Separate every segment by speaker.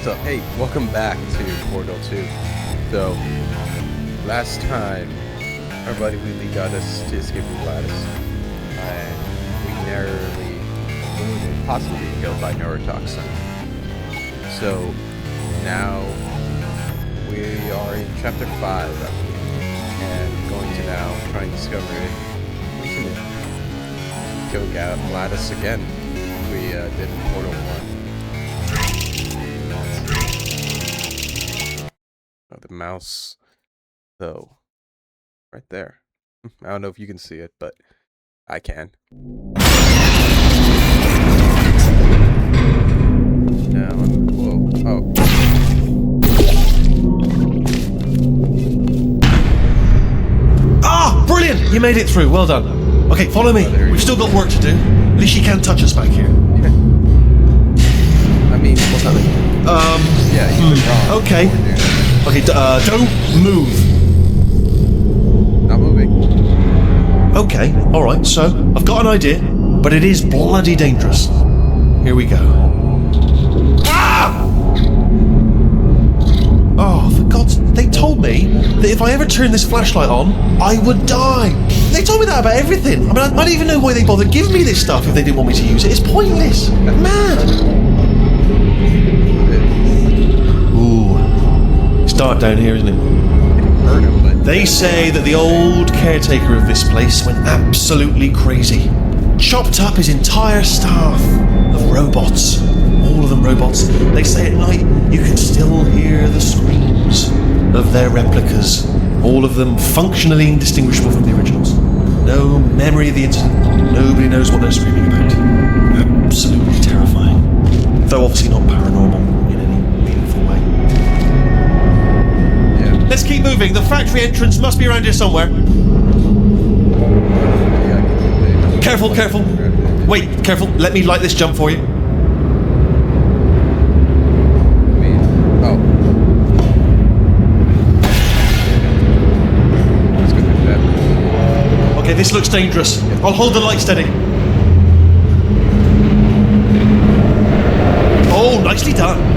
Speaker 1: So, hey, welcome back to Portal 2. So, last time, our buddy Lily got us to escape from Gladys, and we narrowly, possibly killed by neurotoxin. So, now, we are in Chapter 5, I believe, and going to now try and discover it. We can kill Gladys again, like we did in Portal 1. Oh, the mouse, though, right there. I don't know if you can see it, but I can. Now, whoa, oh.
Speaker 2: Ah, brilliant! You made it through. Well done. Okay, follow me. We've still got work to do. At least you can't touch us back here.
Speaker 1: I mean, what's that mean? Yeah, you've been wrong.
Speaker 2: Okay. Okay, don't move.
Speaker 1: Not moving.
Speaker 2: Okay, alright, so I've got an idea, but it is bloody dangerous. Here we go. Ah! Oh, for God's sake, they told me that if I ever turned this flashlight on, I would die. They told me that about everything. I mean, I don't even know why they bothered giving me this stuff if they didn't want me to use it. It's pointless. Mad. It's dark down here, isn't it? They say that the old caretaker of this place went absolutely crazy. Chopped up his entire staff of robots. All of them robots. They say at night you can still hear the screams of their replicas. All of them functionally indistinguishable from the originals. No memory of the incident. Nobody knows what they're screaming about. Absolutely terrifying. Though obviously not paranormal in any meaningful way. Let's keep moving. The factory entrance must be around here somewhere. Careful, careful. Wait, careful. Let me light this jump for you. Okay, this looks dangerous. I'll hold the light steady. Oh, nicely done.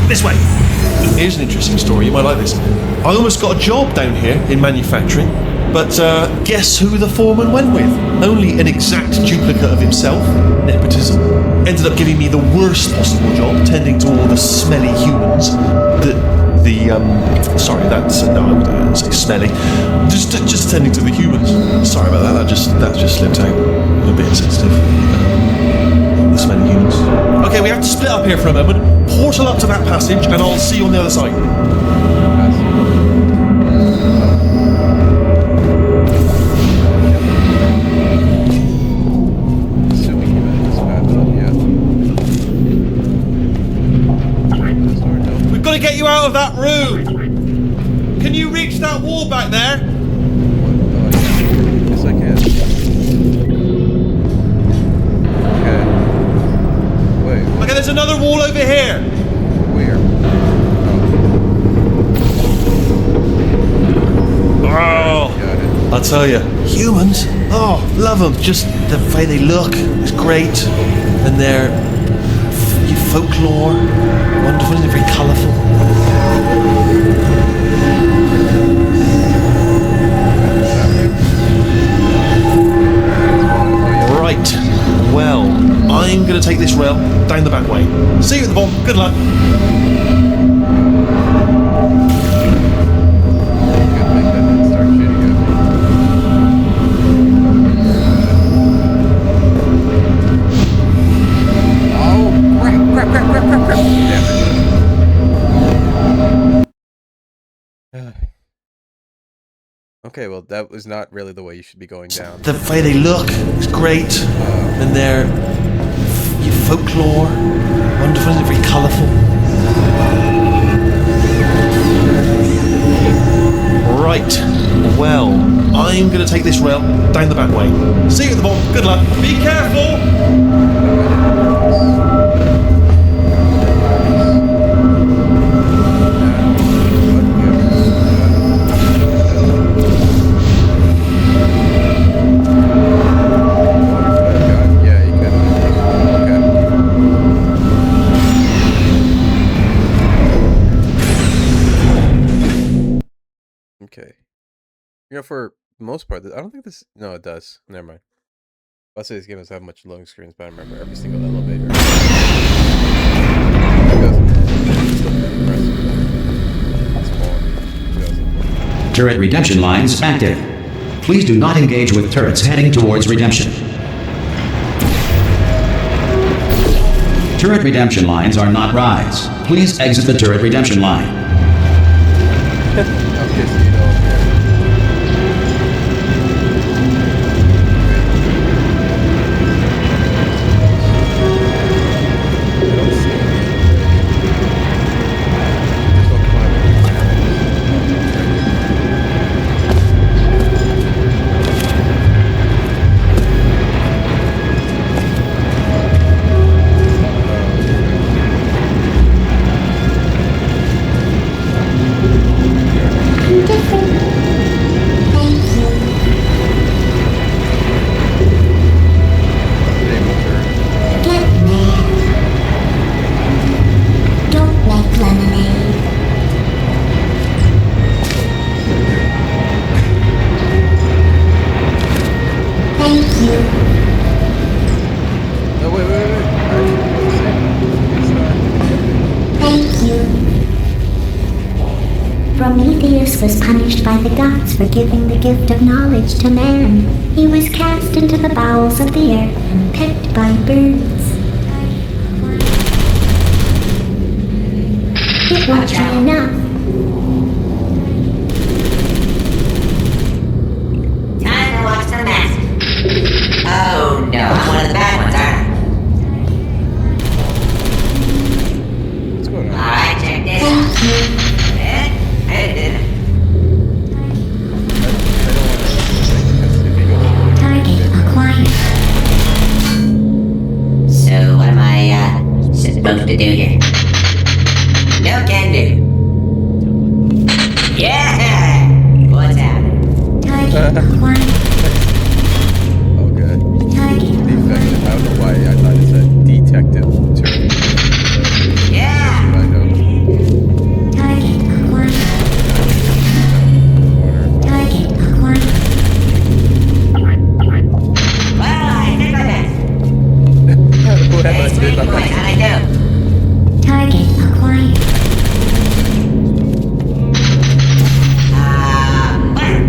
Speaker 2: This way. Here's an interesting story, you might like this. I almost got a job down here in manufacturing, but guess who the foreman went with? Only an exact duplicate of himself, nepotism. Ended up giving me the worst possible job, tending to all the smelly humans. Sorry, that's, no, I wouldn't say smelly. Just tending to the humans. Sorry about that, that just slipped out. I'm a bit insensitive. The smelly humans. Okay, we have to split up here for a moment. Portal up to that passage, and I'll see you on the other side. We've got to get you out of that room. Can you reach that wall back there?
Speaker 1: Yes, I can.
Speaker 2: Okay, there's another wall over here.
Speaker 1: Where?
Speaker 2: Oh, I'll tell you, humans. Oh, love them. Just the way they look is great, and their folklore, wonderful, and very colourful. Right. Well, I'm going to take this rail down the back way. See you at the bottom. Good luck.
Speaker 1: Oh, crap. Damn it. Okay, well, that was not really the way you should be going down.
Speaker 2: The way they look is great, and their folklore, wonderful, and very colourful. Right, well, I'm going to take this rail down the back way. See you at the bottom. Good luck. Be careful!
Speaker 1: Okay. You know, for the most part, I don't think this. No, it does. Never mind. I'll say this game doesn't have much loading screens, but I remember every single elevator. It doesn't. It's still pretty impressive. It's small. It doesn't.
Speaker 3: Turret redemption lines active. Please do not engage with turrets heading towards redemption. Turret redemption lines are not rides. Please exit the turret redemption line.
Speaker 1: Okay, so you know.
Speaker 4: Prometheus was punished by the gods for giving the gift of knowledge to man. He was cast into the bowels of the earth and picked by birds. It won't be enough.
Speaker 5: Time to watch the mask. Oh no, I'm one of the bad ones, aren't I?
Speaker 1: What's going on?
Speaker 5: Alright, check this out.
Speaker 4: Target acquired.
Speaker 5: So what am I supposed to do here? No can do. Yeah! What's happening?
Speaker 4: Target acquired.
Speaker 1: Okay.
Speaker 4: Target
Speaker 1: Defective. I don't know why I thought it said detective turret.
Speaker 5: Yeah!
Speaker 1: I know.
Speaker 4: Target acquired. Target acquired.
Speaker 5: Well, I did my best.
Speaker 1: What
Speaker 5: Hey,
Speaker 1: happened?
Speaker 5: sweet boy, how'd I do?
Speaker 4: Target acquired.
Speaker 5: Where?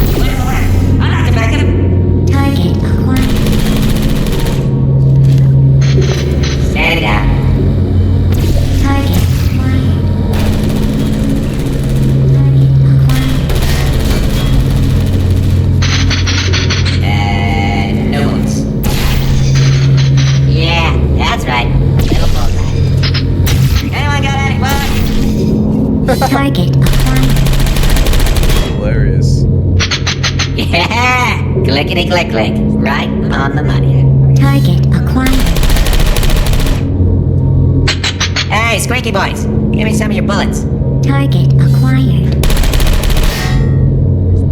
Speaker 5: I'm not defective.
Speaker 4: Target acquired.
Speaker 5: Stand down.
Speaker 4: Target acquired. Target acquired.
Speaker 5: No bullets. Yeah, that's right. Little bullseye. Anyone got any bullets?
Speaker 4: Target acquired.
Speaker 1: Hilarious.
Speaker 5: Yeah! Clickety click click. Right on the money.
Speaker 4: Target acquired.
Speaker 5: Hey, squeaky boys. Give me some of your bullets.
Speaker 4: Target acquired.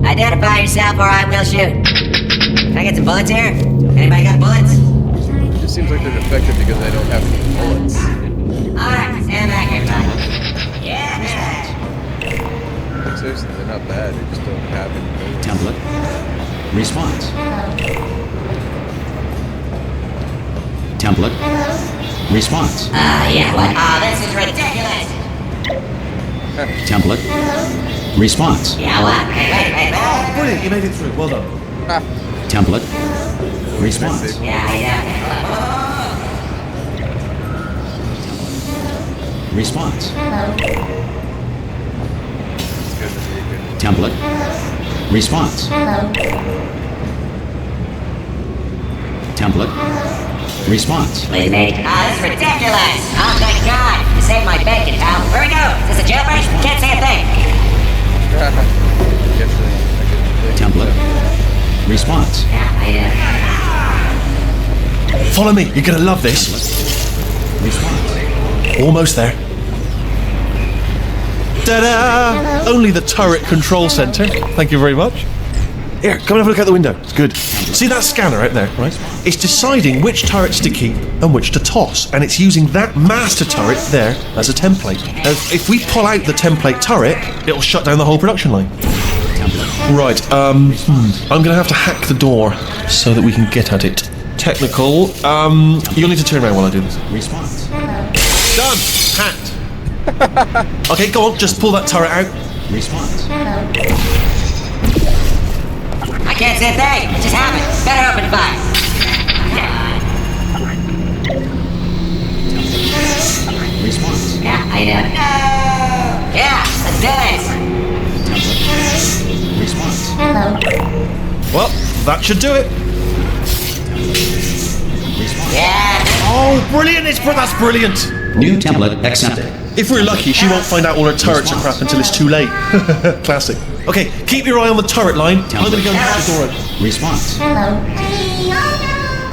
Speaker 5: Identify yourself or I will shoot. Can I get some bullets here? Anybody got bullets?
Speaker 1: It just seems like they're defective because they don't have any bullets.
Speaker 5: Alright, stand back, everybody. Yeah!
Speaker 1: Seriously, they're not bad. They just don't have any bullets.
Speaker 3: Template. Response. Template. Response.
Speaker 5: Yeah, what? Oh, this is ridiculous!
Speaker 3: Template. Response.
Speaker 5: Yeah, what? Wait.
Speaker 2: Brilliant, you made it through. Well done.
Speaker 3: Template. Response.
Speaker 5: Yeah.
Speaker 3: Response.
Speaker 1: It's good to be good.
Speaker 3: Template. Response. Template. Response.
Speaker 5: Please, mate. Oh, this is ridiculous! Oh, thank God! You saved my bacon, pal. Where we go? Is this a jailbreak? Can't say a thing.
Speaker 3: Template. Response.
Speaker 5: Yeah,
Speaker 2: Follow me, you're gonna love this.
Speaker 3: Response.
Speaker 2: Almost there. Ta-da! Only the turret control center. Thank you very much. Here, come and have a look out the window. It's good. See that scanner out there, right? It's deciding which turrets to keep and which to toss, and it's using that master turret there as a template. Now, if we pull out the template turret, it'll shut down the whole production line.
Speaker 3: Template.
Speaker 2: Right, I'm gonna have to hack the door so that we can get at it. Technical, you'll need to turn around while I do this.
Speaker 3: Response.
Speaker 2: Done! Hacked! Okay, go on, just pull that turret out.
Speaker 3: Response.
Speaker 5: I can't see a thing. It just happened. Better open fire.
Speaker 3: Response.
Speaker 5: Yeah, I know. No! Yeah, let's do it.
Speaker 3: Response.
Speaker 2: Well, that should do it.
Speaker 5: Yeah.
Speaker 2: Oh, brilliant! That's brilliant!
Speaker 3: New template accepted.
Speaker 2: If we're lucky, she won't find out all her turrets are crap until it's too late. Classic. Okay, keep your eye on the turret line. I'm gonna go and hack the door out.
Speaker 3: Response.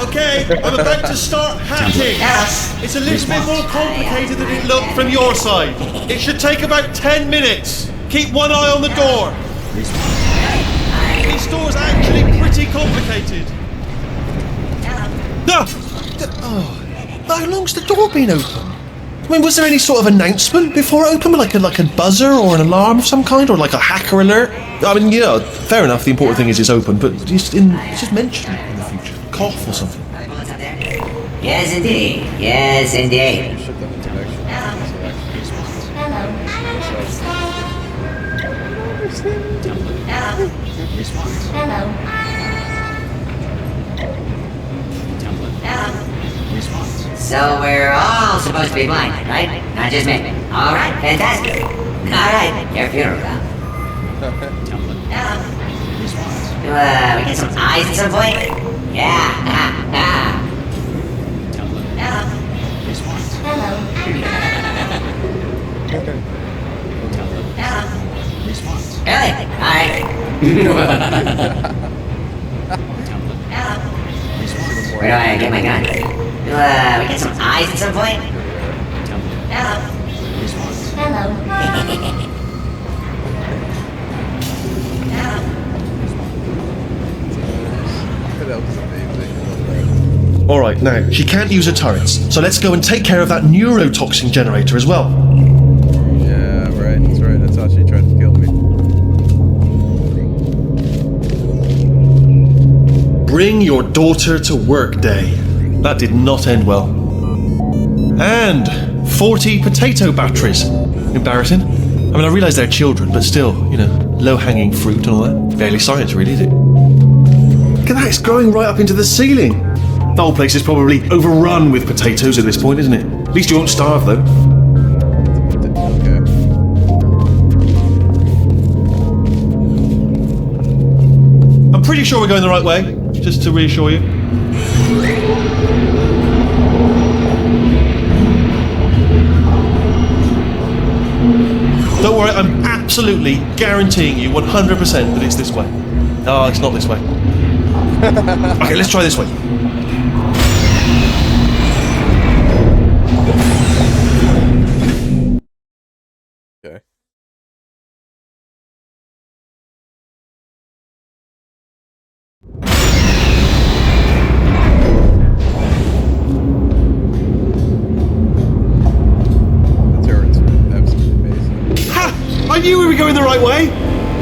Speaker 2: Okay, I'm about to start hacking. It's a little bit more complicated than it looked from your side. It should take about 10 minutes. Keep one eye on the door. This door's actually pretty complicated. No! Oh, how long's the door been open? I mean, was there any sort of announcement before it opened, like a buzzer or an alarm of some kind, or like a hacker alert? I mean, yeah, fair enough. The important thing is it's open, but just mention it in the future. Cough or something.
Speaker 5: Yes, indeed. Yes, indeed.
Speaker 1: Shut down the connection.
Speaker 3: Response. Response.
Speaker 5: So we're all supposed to be blind, right? Not just me. All right, fantastic. All right, your funeral.
Speaker 3: Response.
Speaker 5: We get some eyes at some point? Yeah.
Speaker 3: Response. Response.
Speaker 5: Really? All right. Where do I get my gun? We get some eyes at some point?
Speaker 3: Response.
Speaker 1: That was amazing.
Speaker 2: Alright, now, she can't use her turrets, so let's go and take care of that neurotoxin generator as well.
Speaker 1: Yeah, right. That's right. That's how she tried to kill me.
Speaker 2: Bring your daughter to work day. That did not end well. And 40 potato batteries. Embarrassing. I mean, I realise they're children, but still, low-hanging fruit and all that. Barely science, really, is it? Look at that, it's growing right up into the ceiling. The whole place is probably overrun with potatoes at this point, isn't it? At least you won't starve, though.
Speaker 1: Okay.
Speaker 2: I'm pretty sure we're going the right way, just to reassure you. Don't worry, I'm absolutely guaranteeing you 100% that it's this way. Oh, it's not this way. Okay, let's try this way.
Speaker 1: Okay. The turret's absolutely amazing.
Speaker 2: Ha! I knew we were going the right way!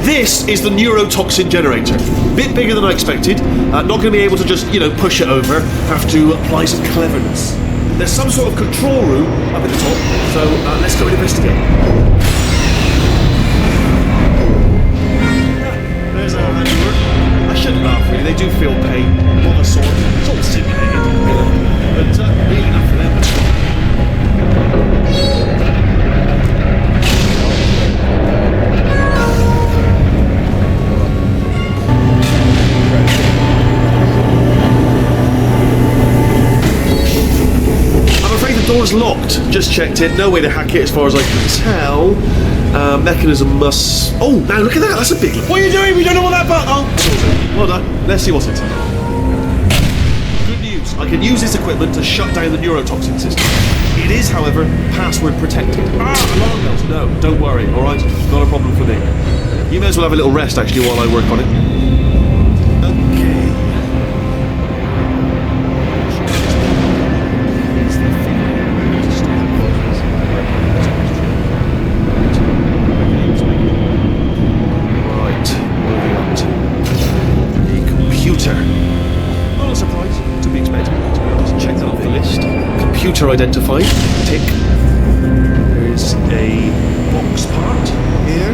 Speaker 2: This is the neurotoxin generator. Bit bigger than I expected. Not going to be able to just, push it over. Have to apply some cleverness. There's some sort of control room up at the top, so let's go and investigate. There's our handiwork. I shouldn't laugh, really. They do feel pain of a sort. It's all simulated, but really enough for them. Door's locked. Just checked it. No way to hack it as far as I can tell. Mechanism must... Oh, now look at that. That's a big... What are you doing? We don't know what that button... Oh, well done. Let's see what's inside. Good news. I can use this equipment to shut down the neurotoxin system. It is, however, password protected. Alarm bells. No, don't worry, alright? Not a problem for me. You may as well have a little rest, actually, while I work on it. Okay. identified. Tick. There's a box part here.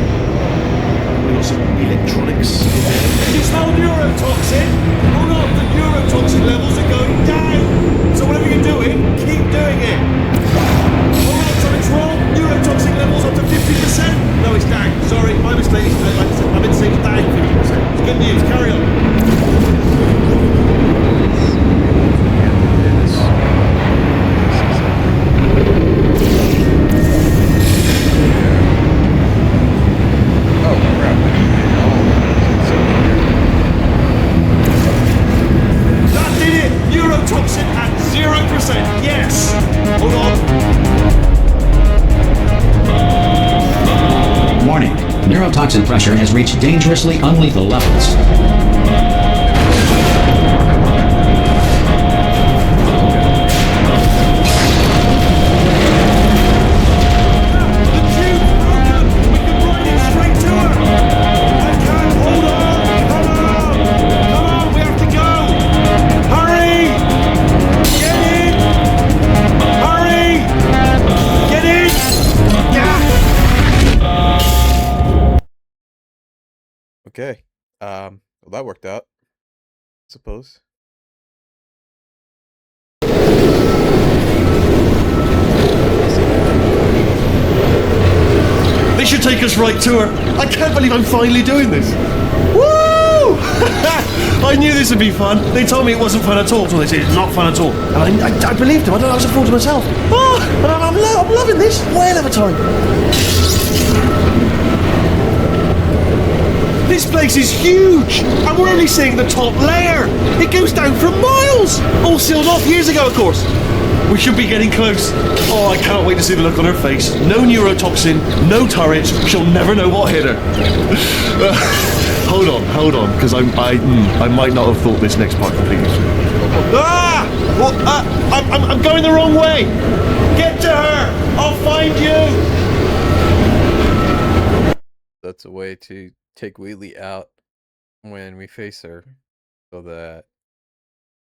Speaker 2: We've got some electronics in there.
Speaker 6: You smell neurotoxin? Hold on, the neurotoxin levels are going down. So whatever you're doing, keep doing it. Hold on, something's wrong. Neurotoxin levels up to 50%. No, it's down. Sorry, my mistake. Like I said, I meant to say it's down 50%. It's good news. Carry on. That did it! Neurotoxin at 0%. Yes. Hold on.
Speaker 3: Warning. Neurotoxin pressure has reached dangerously unlethal levels.
Speaker 6: The tube's broken. We can ride it straight to her. I can't. Hold on. Come on. Come on. We have to go. Hurry. Get in. Hurry. Get in. Yeah.
Speaker 1: Okay. Well, that worked out. I suppose.
Speaker 2: They should take us right to her. I can't believe I'm finally doing this. Woo! I knew this would be fun. They told me it wasn't fun at all. So they said it's not fun at all. And I believed them. I was a fool to myself. Oh, and I'm loving this. Whale of a time. This place is huge, and we're only seeing the top layer. It goes down for miles. All sealed off years ago, of course. We should be getting close. Oh, I can't wait to see the look on her face. No neurotoxin, no turrets. She'll never know what hit her. Hold on, because I might not have thought this next part completely through. Ah! Well, I'm going the wrong way. Get to her. I'll find you.
Speaker 1: That's a way to take Wheatley out when we face her, so that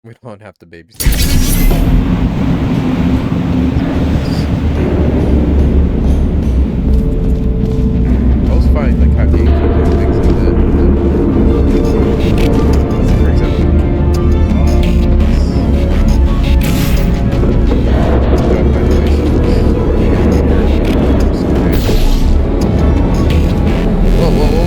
Speaker 1: we don't have to babysit. I always find like how games will do things like that. For example, whoa.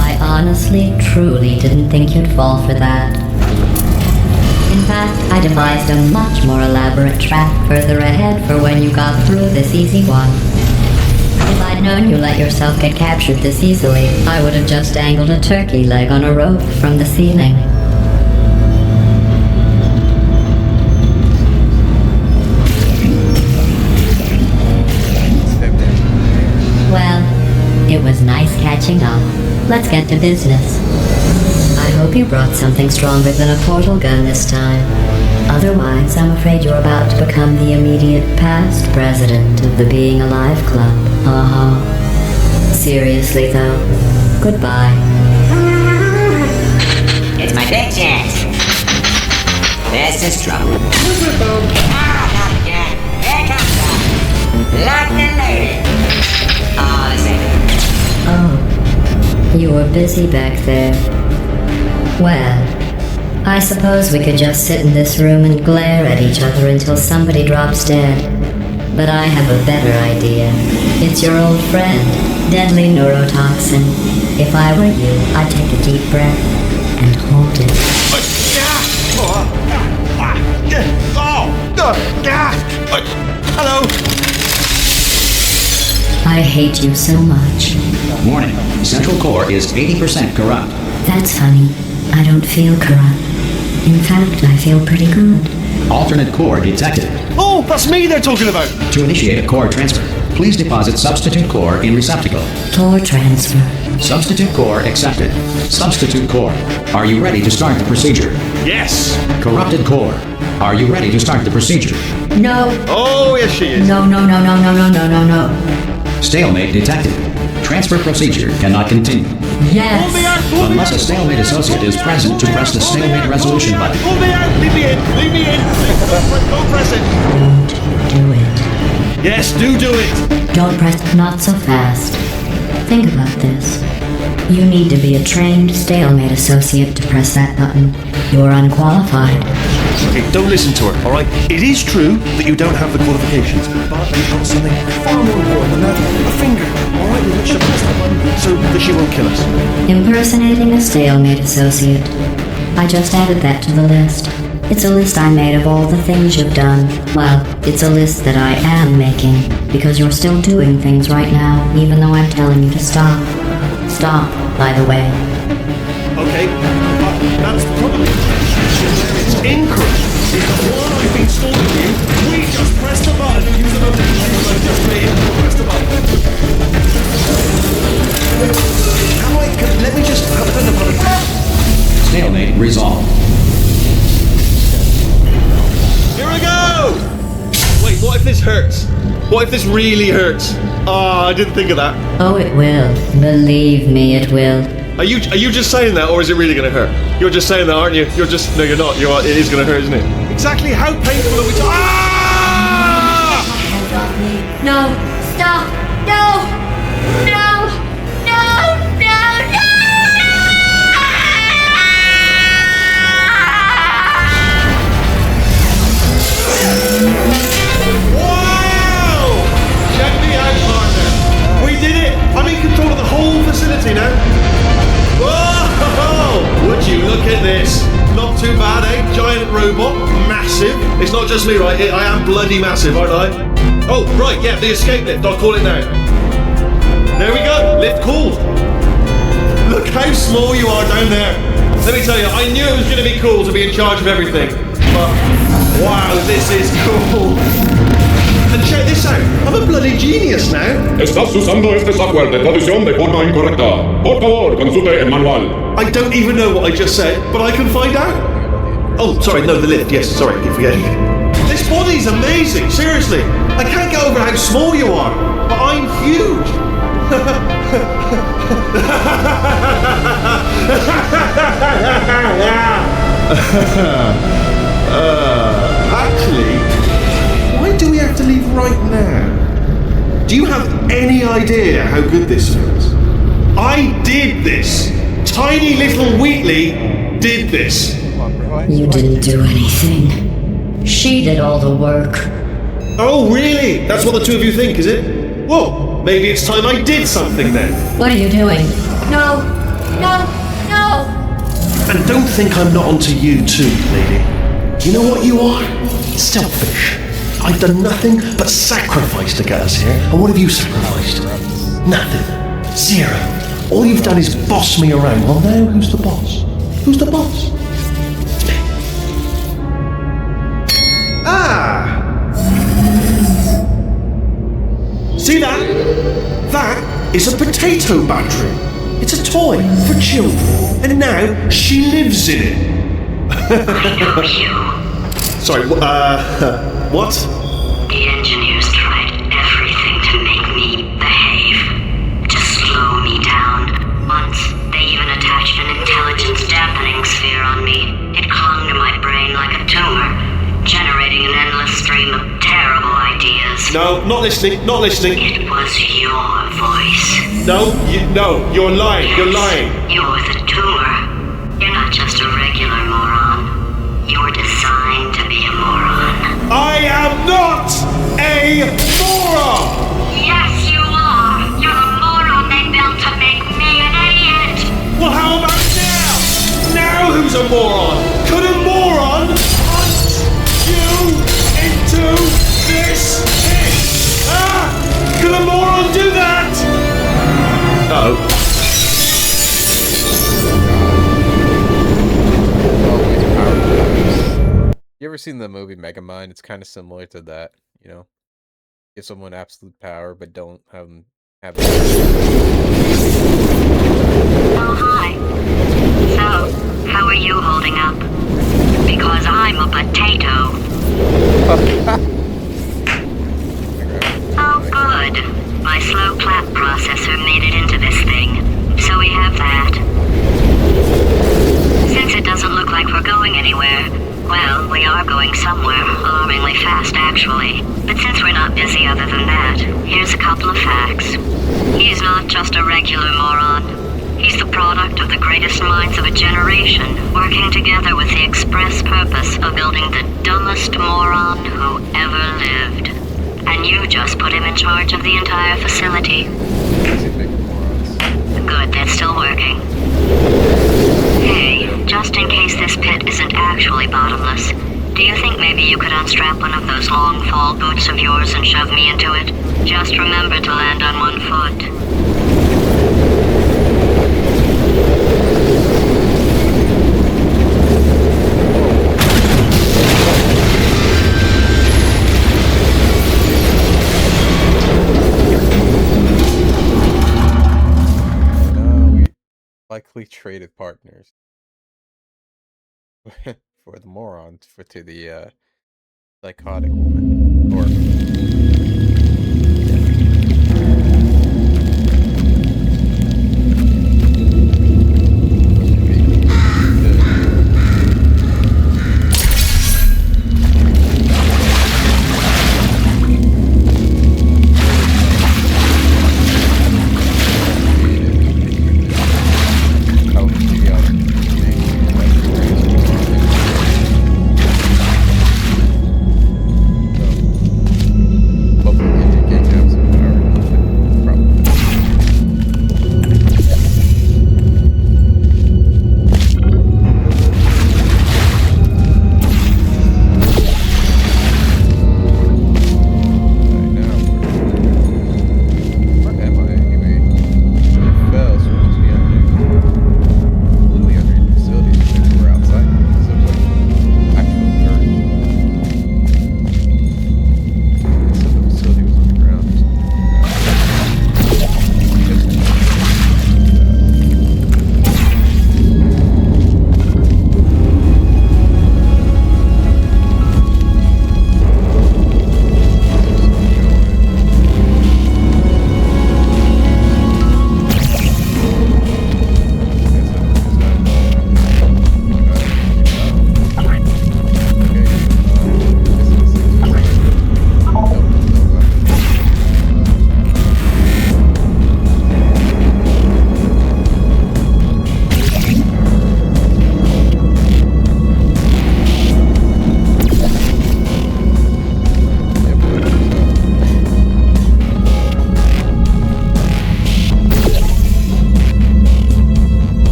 Speaker 7: I honestly, truly didn't think you'd fall for that. In fact, I devised a much more elaborate trap further ahead for when you got through this easy one. If I'd known you let yourself get captured this easily, I would have just dangled a turkey leg on a rope from the ceiling. Well, it was nice catching up. Let's get to business. I hope you brought something stronger than a portal gun this time. Otherwise, I'm afraid you're about to become the immediate past president of the Being Alive Club. Seriously though, goodbye.
Speaker 5: It's my big chance. This is trouble. Not again. Here comes that. Locked and loaded. Oh, this ain't it.
Speaker 7: Oh, you were busy back there. Well, I suppose we could just sit in this room and glare at each other until somebody drops dead. But I have a better idea. It's your old friend, deadly neurotoxin. If I were you, I'd take a deep breath and hold it.
Speaker 2: Hello.
Speaker 7: I hate you so much.
Speaker 3: Warning. Central core is 80% corrupt.
Speaker 7: That's funny. I don't feel corrupt. In fact, I feel pretty good.
Speaker 3: Alternate core detected.
Speaker 2: Oh, that's me they're talking about.
Speaker 3: To initiate a core transfer, please deposit substitute core in receptacle.
Speaker 7: Core transfer.
Speaker 3: Substitute core accepted. Substitute core. Are you ready to start the procedure?
Speaker 2: Yes.
Speaker 3: Corrupted core. Are you ready to start the procedure?
Speaker 7: No.
Speaker 2: Oh, yes, she is.
Speaker 7: No.
Speaker 3: Stalemate detected. Transfer procedure cannot continue.
Speaker 7: Yes.
Speaker 6: Pull me out, pull me
Speaker 3: Unless a stalemate associate is present to press the stalemate resolution button.
Speaker 6: Pull me out, leave me in, leave me in. Don't press it.
Speaker 7: Do it.
Speaker 6: Yes, do it.
Speaker 7: Don't press not so fast. Think about this. You need to be a trained stalemate associate to press that button. You're unqualified.
Speaker 2: Okay, don't listen to her, alright? It is true that you don't have the qualifications, but you've got something far more important than that. A finger, alright? We should press the button so that she won't kill us.
Speaker 7: Impersonating a stalemate associate. I just added that to the list. It's a list I made of all the things you've done. Well, it's a list that I am making, because you're still doing things right now, even though I'm telling you to stop. Stop, by the way.
Speaker 2: Okay, but that's probably where it's incorrect. Is that while I've been stalking you, we just press the button and use the notifications I've just made. Press the button. Let me just have a button.
Speaker 3: Stalemate resolved.
Speaker 2: Here I go! Wait, what if this hurts? What if this really hurts? Ah, I didn't think of that.
Speaker 7: Oh, it will. Believe me, it will.
Speaker 2: Are you just saying that, or is it really going to hurt? You're just saying that, aren't you? No, you're not. It is going to hurt, isn't it? Exactly how painful are we talking? Ah!
Speaker 7: No! Stop! No! No! No! No! No!
Speaker 2: Wow! Check me out, partner. We did it. I'm in control of the whole facility now. Whoa! Would you look at this? Not too bad, eh? Giant robot, massive. It's not just me, right? I am bloody massive, aren't I? Oh, right, yeah, the escape lift. I'll call it now. There we go. Lift called. Look how small you are down there. Let me tell you, I knew it was going to be cool to be in charge of everything. But, wow, this is cool. And check this out. I'm a bloody genius now.
Speaker 8: Estás usando este software de traducción de forma incorrecta. Por favor, consulte el manual.
Speaker 2: I don't even know what I just said, but I can find out. Oh, sorry, no, the lift. Yes, sorry, keep forgetting. This body's amazing, seriously. I can't get over how small you are, but I'm huge. Actually, why do we have to leave right now? Do you have any idea how good this feels? I did this. Tiny little Wheatley did this.
Speaker 7: You didn't do anything. She did all the work.
Speaker 2: Oh, really? That's what the two of you think, is it? Well, maybe it's time I did something then.
Speaker 7: What are you doing? No! No! No!
Speaker 2: And don't think I'm not onto you too, lady. You know what you are? Selfish. I've done nothing but sacrifice to get us here. And what have you sacrificed? Nothing. Zero. All you've done is boss me around. Well, now who's the boss? Who's the boss? It's me. Ah! See that? That is a potato battery. It's a toy for children. And now she lives in it.
Speaker 9: I know you.
Speaker 2: Sorry, what?
Speaker 9: The engineers tried everything to make me behave, to slow me down. Once, they even attached an intelligence dampening sphere on me. It clung to my brain like a tumor, generating an endless stream of terrible ideas.
Speaker 2: No, not listening, not listening.
Speaker 9: It was your voice.
Speaker 2: No, you're lying,
Speaker 9: Yes,
Speaker 2: you're lying.
Speaker 9: You're the tumor. You're not just a regular moron. You're designed to be a moron.
Speaker 2: I am not a moron!
Speaker 9: Yes, you are. You're a moron they built to make me an idiot.
Speaker 2: Well, how about now? Now who's a moron? Could a moron hunt you into this pit? Ah! Could a moron do that? Uh-oh.
Speaker 1: You ever seen the movie Megamind? It's kind of similar to that, you know? Give someone absolute power, but don't have them have it.
Speaker 9: Oh, hi. So, how are you holding up? Because I'm a potato. Oh, good. My slow clap processor made it into this thing. So we have that. actually. But since we're not busy other than that, here's a couple of facts. He's not just a regular moron. He's the product of the greatest minds of a generation, working together with the express purpose of building the dumbest moron who ever lived. And you just put him in charge of the entire facility. Good, that's still working. Hey, just in case this pit isn't actually bottomless, do you think maybe you could unstrap one of those long fall boots of yours and shove me into it? Just remember to land on one foot.
Speaker 1: Likely traded partners for the moron to the psychotic woman or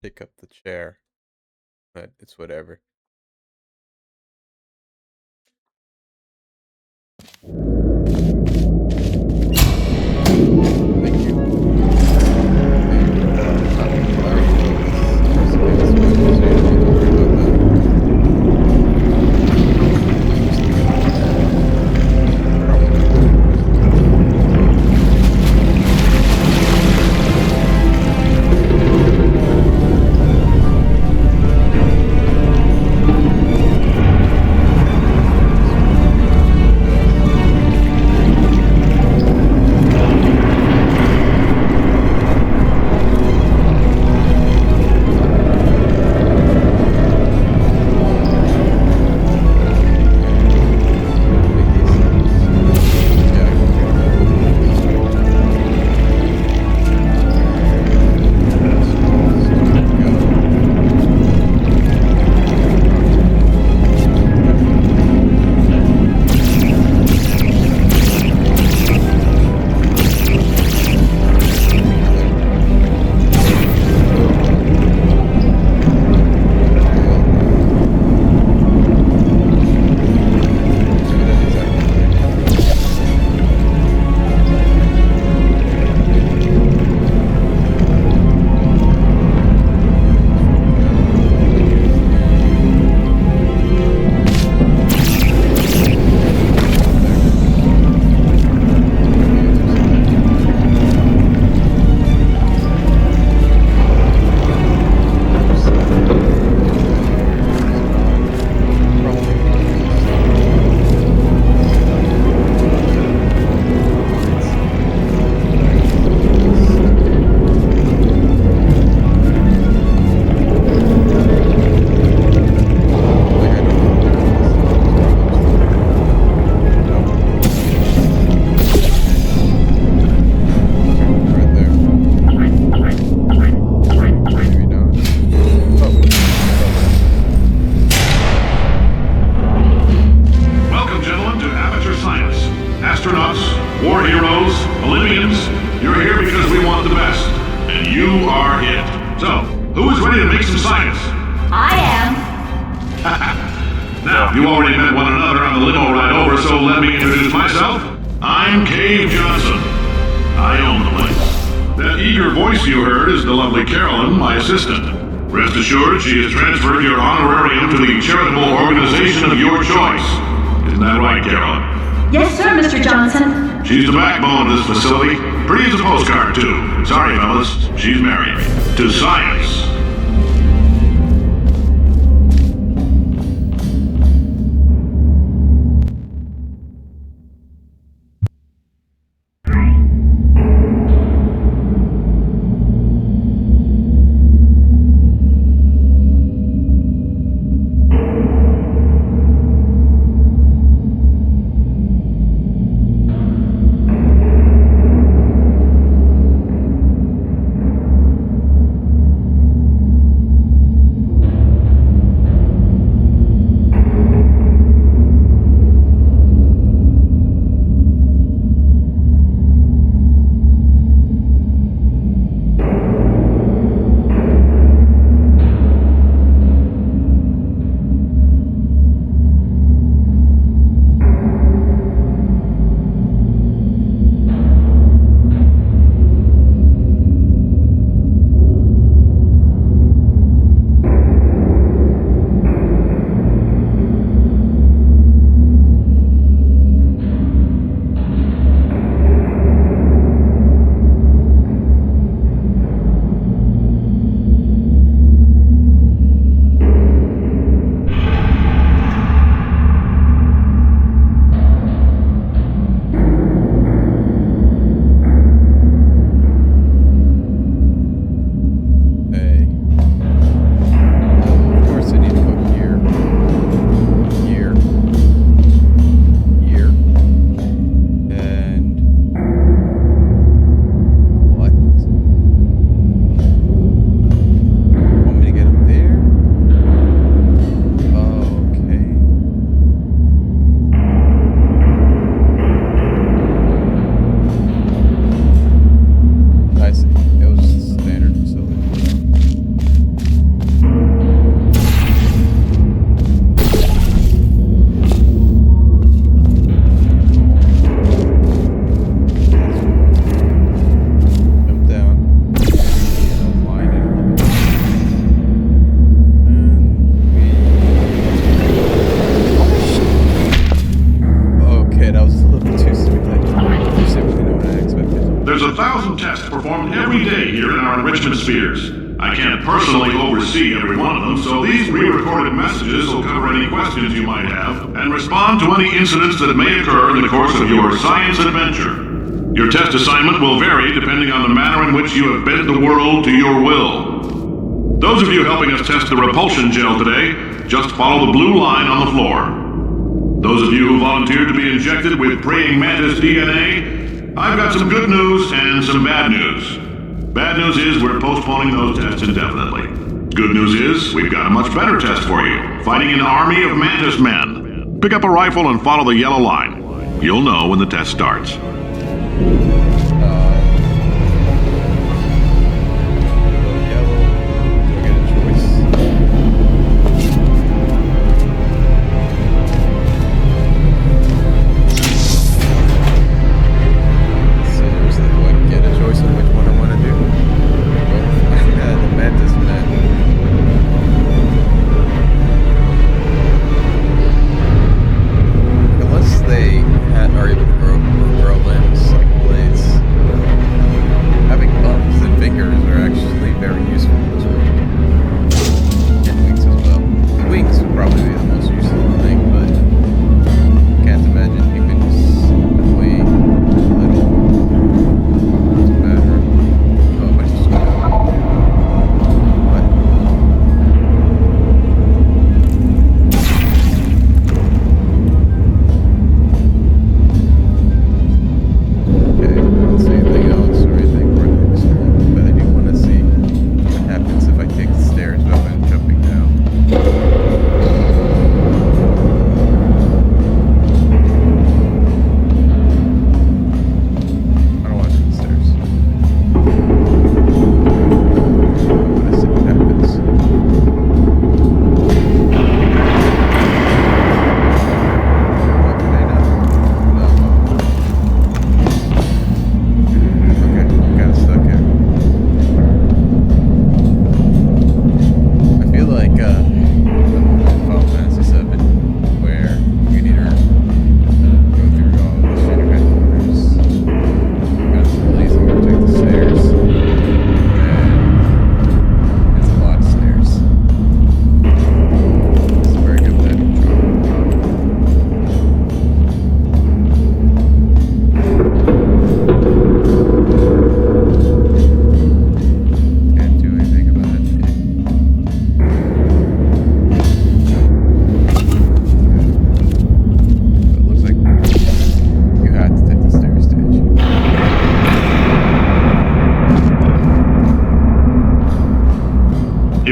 Speaker 1: pick up the chair, but it's whatever.
Speaker 8: heroes, Olympians, you're here because we want the best. And you are it. So, who is ready to make some science?
Speaker 10: I am.
Speaker 8: Now, you already met one another on the limo ride over, so let me introduce myself. I'm Cave Johnson. I own the place. That eager voice you heard is the lovely Carolyn, my assistant. Rest assured, she has transferred your honorarium to the charitable organization of your choice. Isn't that right, Carolyn?
Speaker 10: Yes, sir, Mr. Johnson.
Speaker 8: She's the backbone of this facility. Pretty as a postcard, too. Sorry, fellas, she's married. To science. Spheres. I can't personally oversee every one of them, so these pre-recorded messages will cover any questions you might have and respond to any incidents that may occur in the course of your science adventure. Your test assignment will vary depending on the manner in which you have bent the world to your will. Those of you helping us test the repulsion gel today, just follow the blue line on the floor. Those of you who volunteered to be injected with praying mantis DNA, I've got some good news and some bad news. Bad news is we're postponing those tests indefinitely. Good news is we've got a much better test for you. Fighting an army of mantis men. Pick up a rifle and follow the yellow line. You'll know when the test starts.
Speaker 1: Unless they are able to grow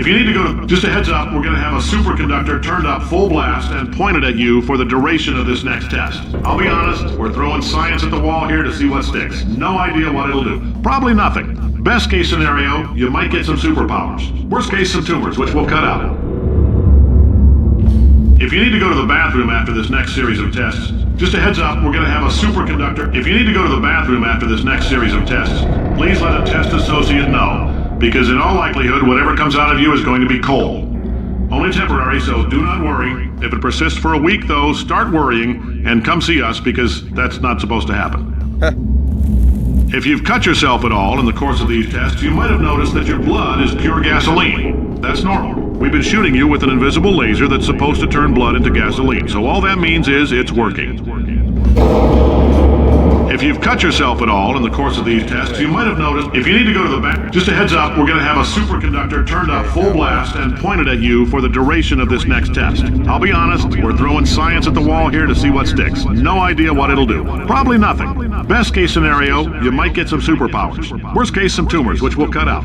Speaker 8: If you need to go, just a heads up, we're going to have a superconductor turned up full blast and pointed at you for the duration of this next test. I'll be honest, we're throwing science at the wall here to see what sticks. No idea what it'll do. Probably nothing. Best case scenario, you might get some superpowers. Worst case, some tumors, which we'll cut out. If you need to go to the bathroom after this next series of tests, just a heads up, we're going to have a superconductor. If you need to go to the bathroom after this next series of tests, please let a test associate know. Because in all likelihood, whatever comes out of you is going to be coal. Only temporary, so do not worry. If it persists for a week, though, start worrying and come see us because that's not supposed to happen. If you've cut yourself at all in the course of these tests, you might have noticed that your blood is pure gasoline. That's normal. We've been shooting you with an invisible laser that's supposed to turn blood into gasoline, so all that means is it's working. If you've cut yourself at all in the course of these tests, you might have noticed, if you need to go to the back, just a heads up, we're going to have a superconductor turned up full blast and pointed at you for the duration of this next test. I'll be honest, we're throwing science at the wall here to see what sticks. No idea what it'll do. Probably nothing. Best case scenario, you might get some superpowers. Worst case, some tumors, which we'll cut out.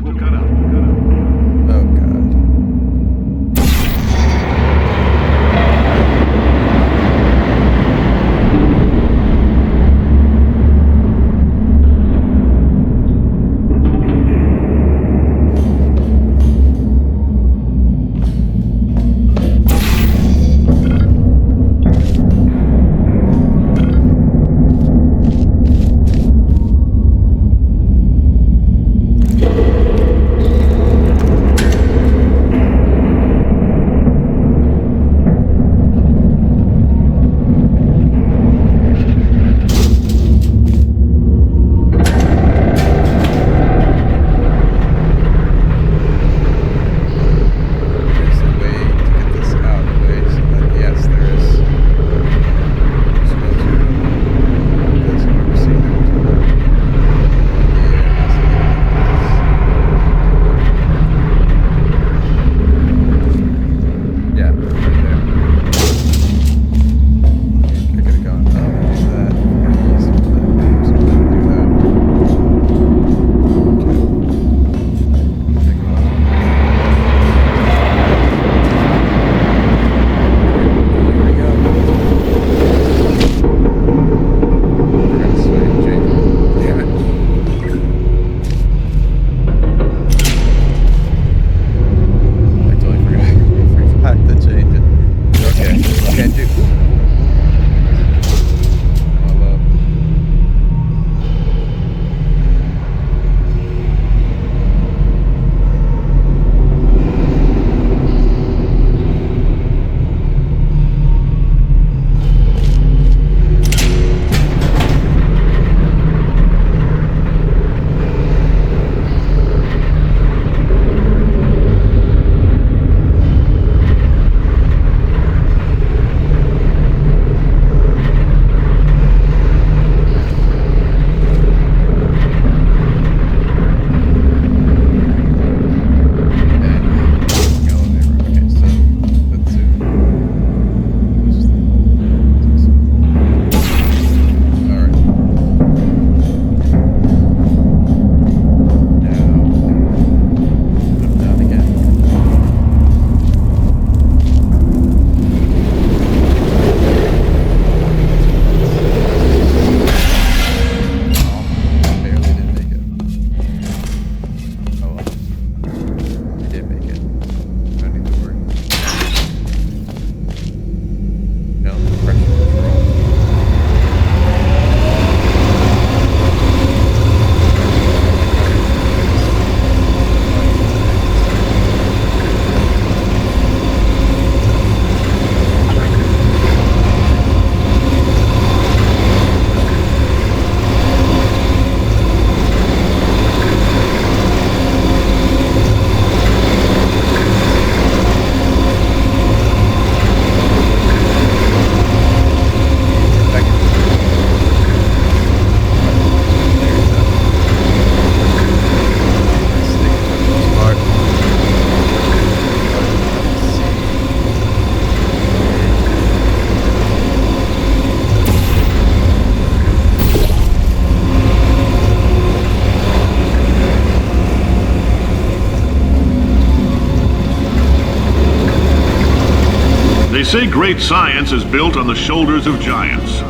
Speaker 8: They say great science is built on the shoulders of giants.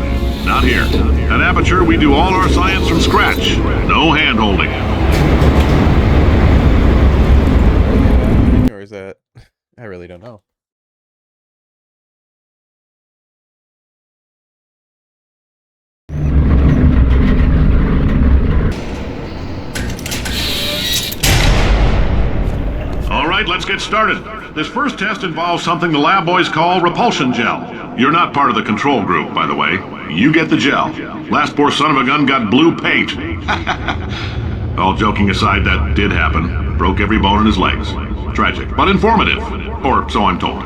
Speaker 8: Not here. At Aperture, we do all our science from scratch. No hand-holding.
Speaker 1: Or is that... I really don't know.
Speaker 8: All right, let's get started. This first test involves something the lab boys call repulsion gel. You're not part of the control group, by the way. You get the gel. Last poor son of a gun got blue paint. All joking aside, that did happen. Broke every bone in his legs. Tragic, but informative. Or so I'm told.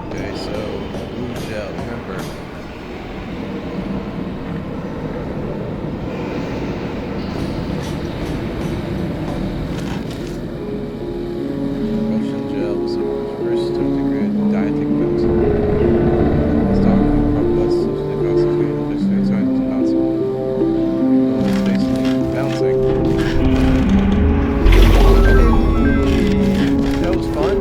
Speaker 1: Okay, so blue gel, remember. Repulsion gel was first degrade dieting books. Stock complex substance causes weight and fixed size to possible. It's basically bouncing. That was fun.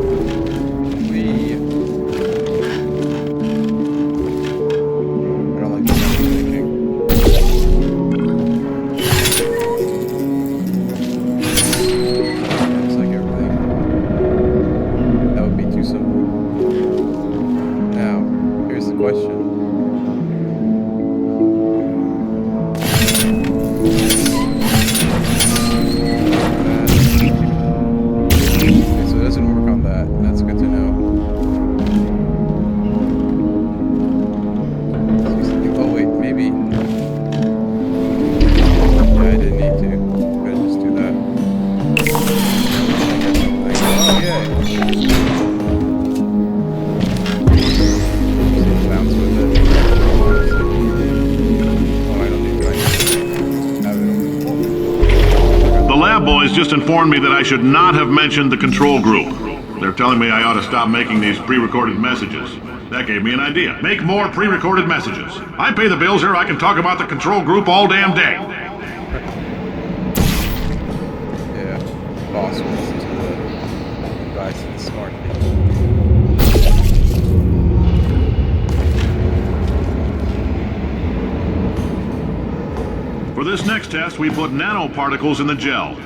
Speaker 1: I don't like the sound of thinking. It's like everything. That would be too simple. Now, here's the question. Okay, so it doesn't work on that. That's good to know. Oh wait, maybe. Yeah, I didn't need to. I just do that. Oh yay! Bounce with it. Oh, I don't need to. I have it over.
Speaker 8: The lab boys just informed me that I should not have mentioned the control group. They're telling me I ought to stop making these pre-recorded messages. That gave me an idea. Make more pre-recorded messages. I pay the bills here, I can talk about the control group all damn day.
Speaker 1: Yeah, boss will listen to the advice of the smart people.
Speaker 8: For this next test, we put nanoparticles in the gel.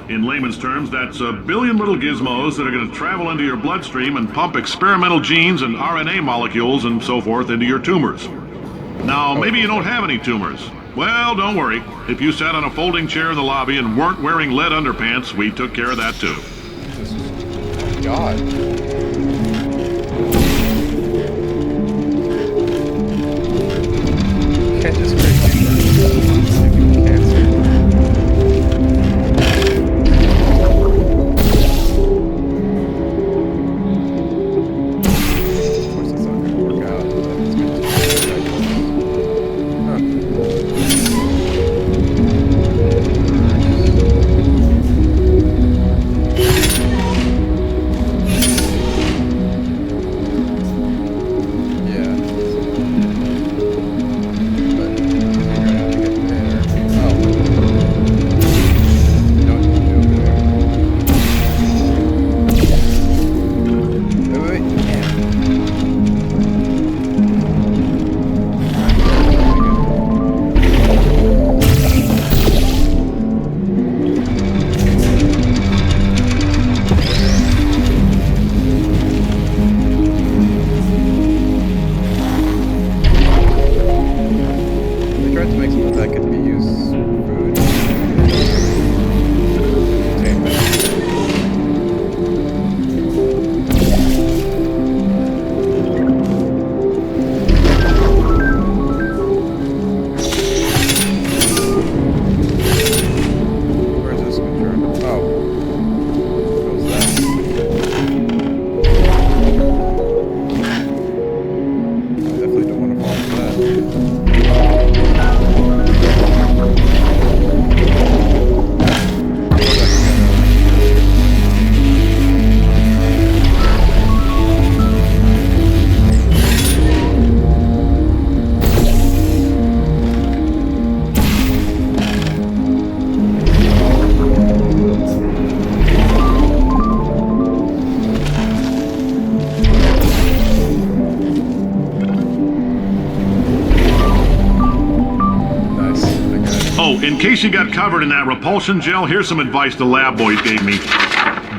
Speaker 8: In layman's terms, that's a billion little gizmos that are going to travel into your bloodstream and pump experimental genes and RNA molecules and so forth into your tumors. Now, maybe you don't have any tumors. Well, don't worry. If you sat on a folding chair in the lobby and weren't wearing lead underpants, we took care of that too.
Speaker 1: God. You can't just create cancer. Of course, it's not going to work out. It's going to Yeah. But
Speaker 8: Oh, in case you got covered in that repulsion gel, here's some advice the lab boys gave me.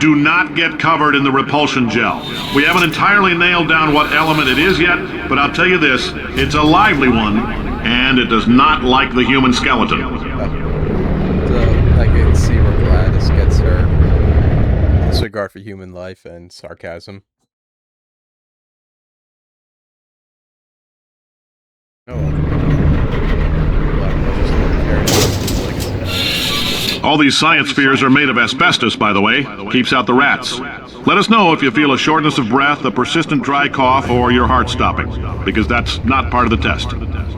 Speaker 8: Do not get covered in the repulsion gel. We haven't entirely nailed down what element it is yet, but I'll tell you this, it's a lively one, and it does not like the human skeleton.
Speaker 1: I can see where Gladys gets her disregard for human life and sarcasm.
Speaker 8: All these science spheres are made of asbestos, by the way. Keeps out the rats. Let us know if you feel a shortness of breath, a persistent dry cough, or your heart stopping, because that's not part of the test.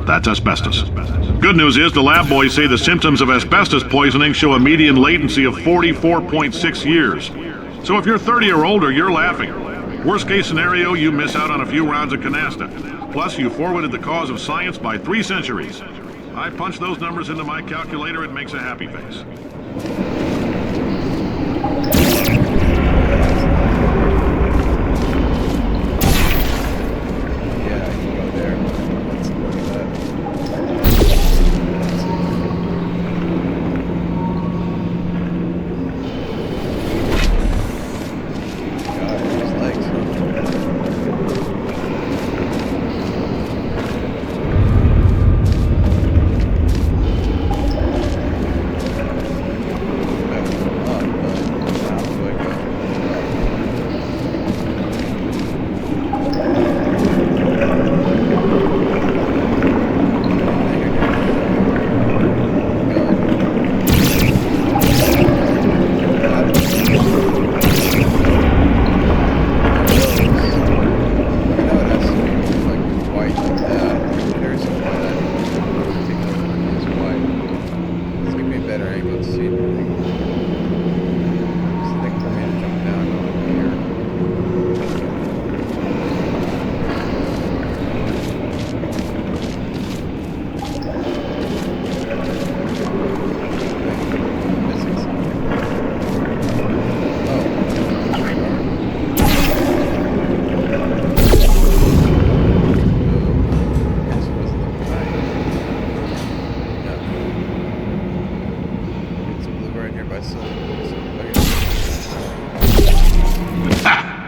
Speaker 8: That's asbestos. Good news is the lab boys say the symptoms of asbestos poisoning show a median latency of 44.6 years. So if you're 30 or older, you're laughing. Worst case scenario, you miss out on a few rounds of canasta. Plus, you forwarded the cause of science by 3 centuries. I punch those numbers into my calculator, it makes a happy face.
Speaker 1: Yeah, I can go there. Let's look at that. God, his legs,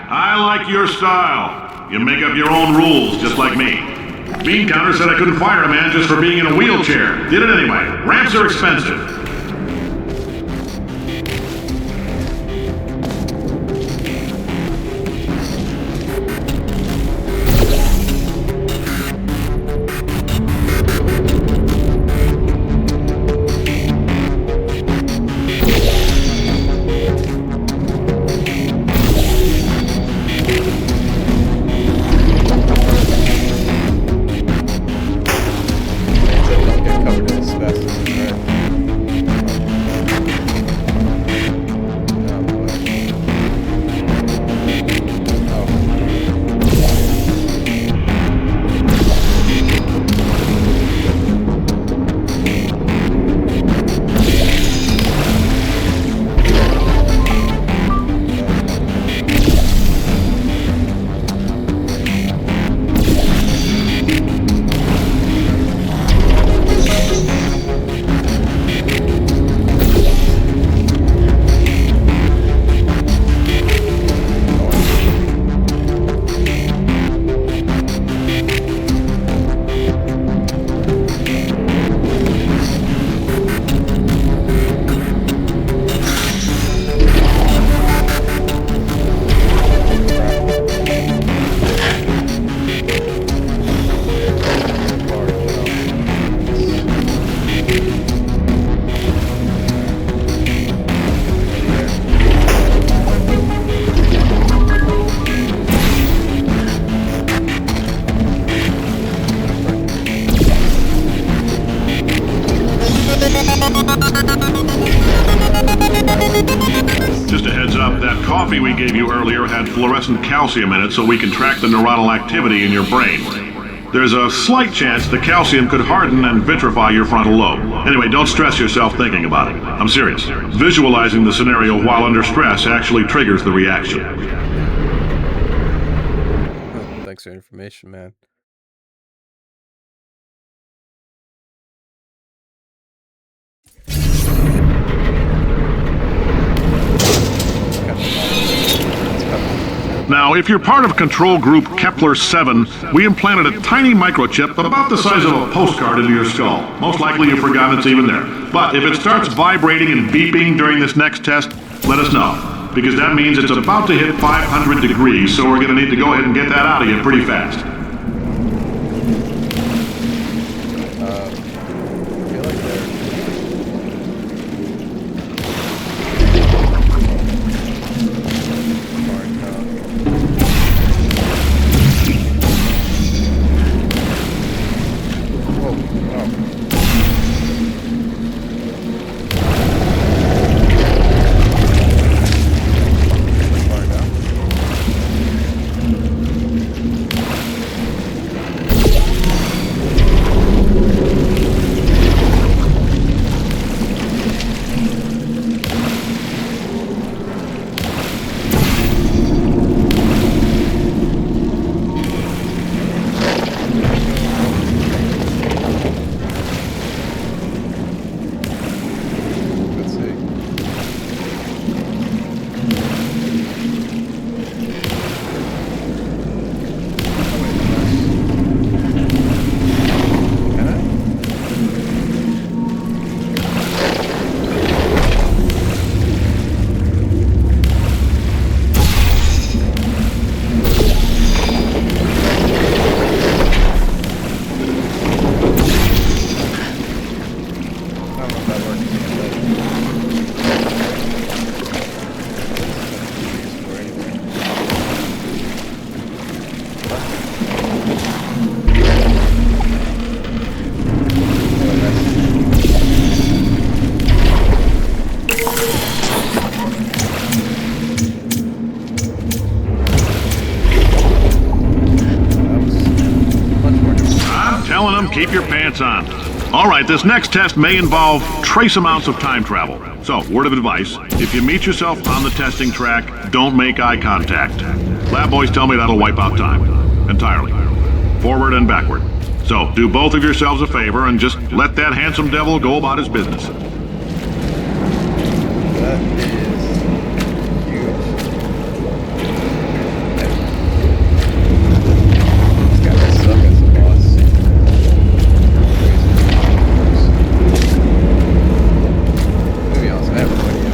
Speaker 8: I like your style. You make up your own rules, just like me. Bean Counter said I couldn't fire a man just for being in a wheelchair. Did it anyway. Ramps are expensive. Just a heads up, that coffee we gave you earlier had fluorescent calcium in it so we can track the neuronal activity in your brain. There's a slight chance the calcium could harden and vitrify your frontal lobe. Anyway, don't stress yourself thinking about it. I'm serious. Visualizing the scenario while under stress actually triggers the reaction.
Speaker 1: Thanks for the information, man.
Speaker 8: Now, if you're part of control group Kepler-7, we implanted a tiny microchip about the size of a postcard into your skull. Most likely you've forgotten it's even there. But if it starts vibrating and beeping during this next test, let us know, because that means it's about to hit 500 degrees, so we're going to need to go ahead and get that out of you pretty fast. Keep your pants on. All right, this next test may involve trace amounts of time travel. So, word of advice, if you meet yourself on the testing track, don't make eye contact. Lab boys tell me that'll wipe out time. Entirely. Forward and backward. So, do both of yourselves a favor and just let that handsome devil go about his business.
Speaker 1: That is huge. This guy must suck as a boss. To be honest, I have no idea.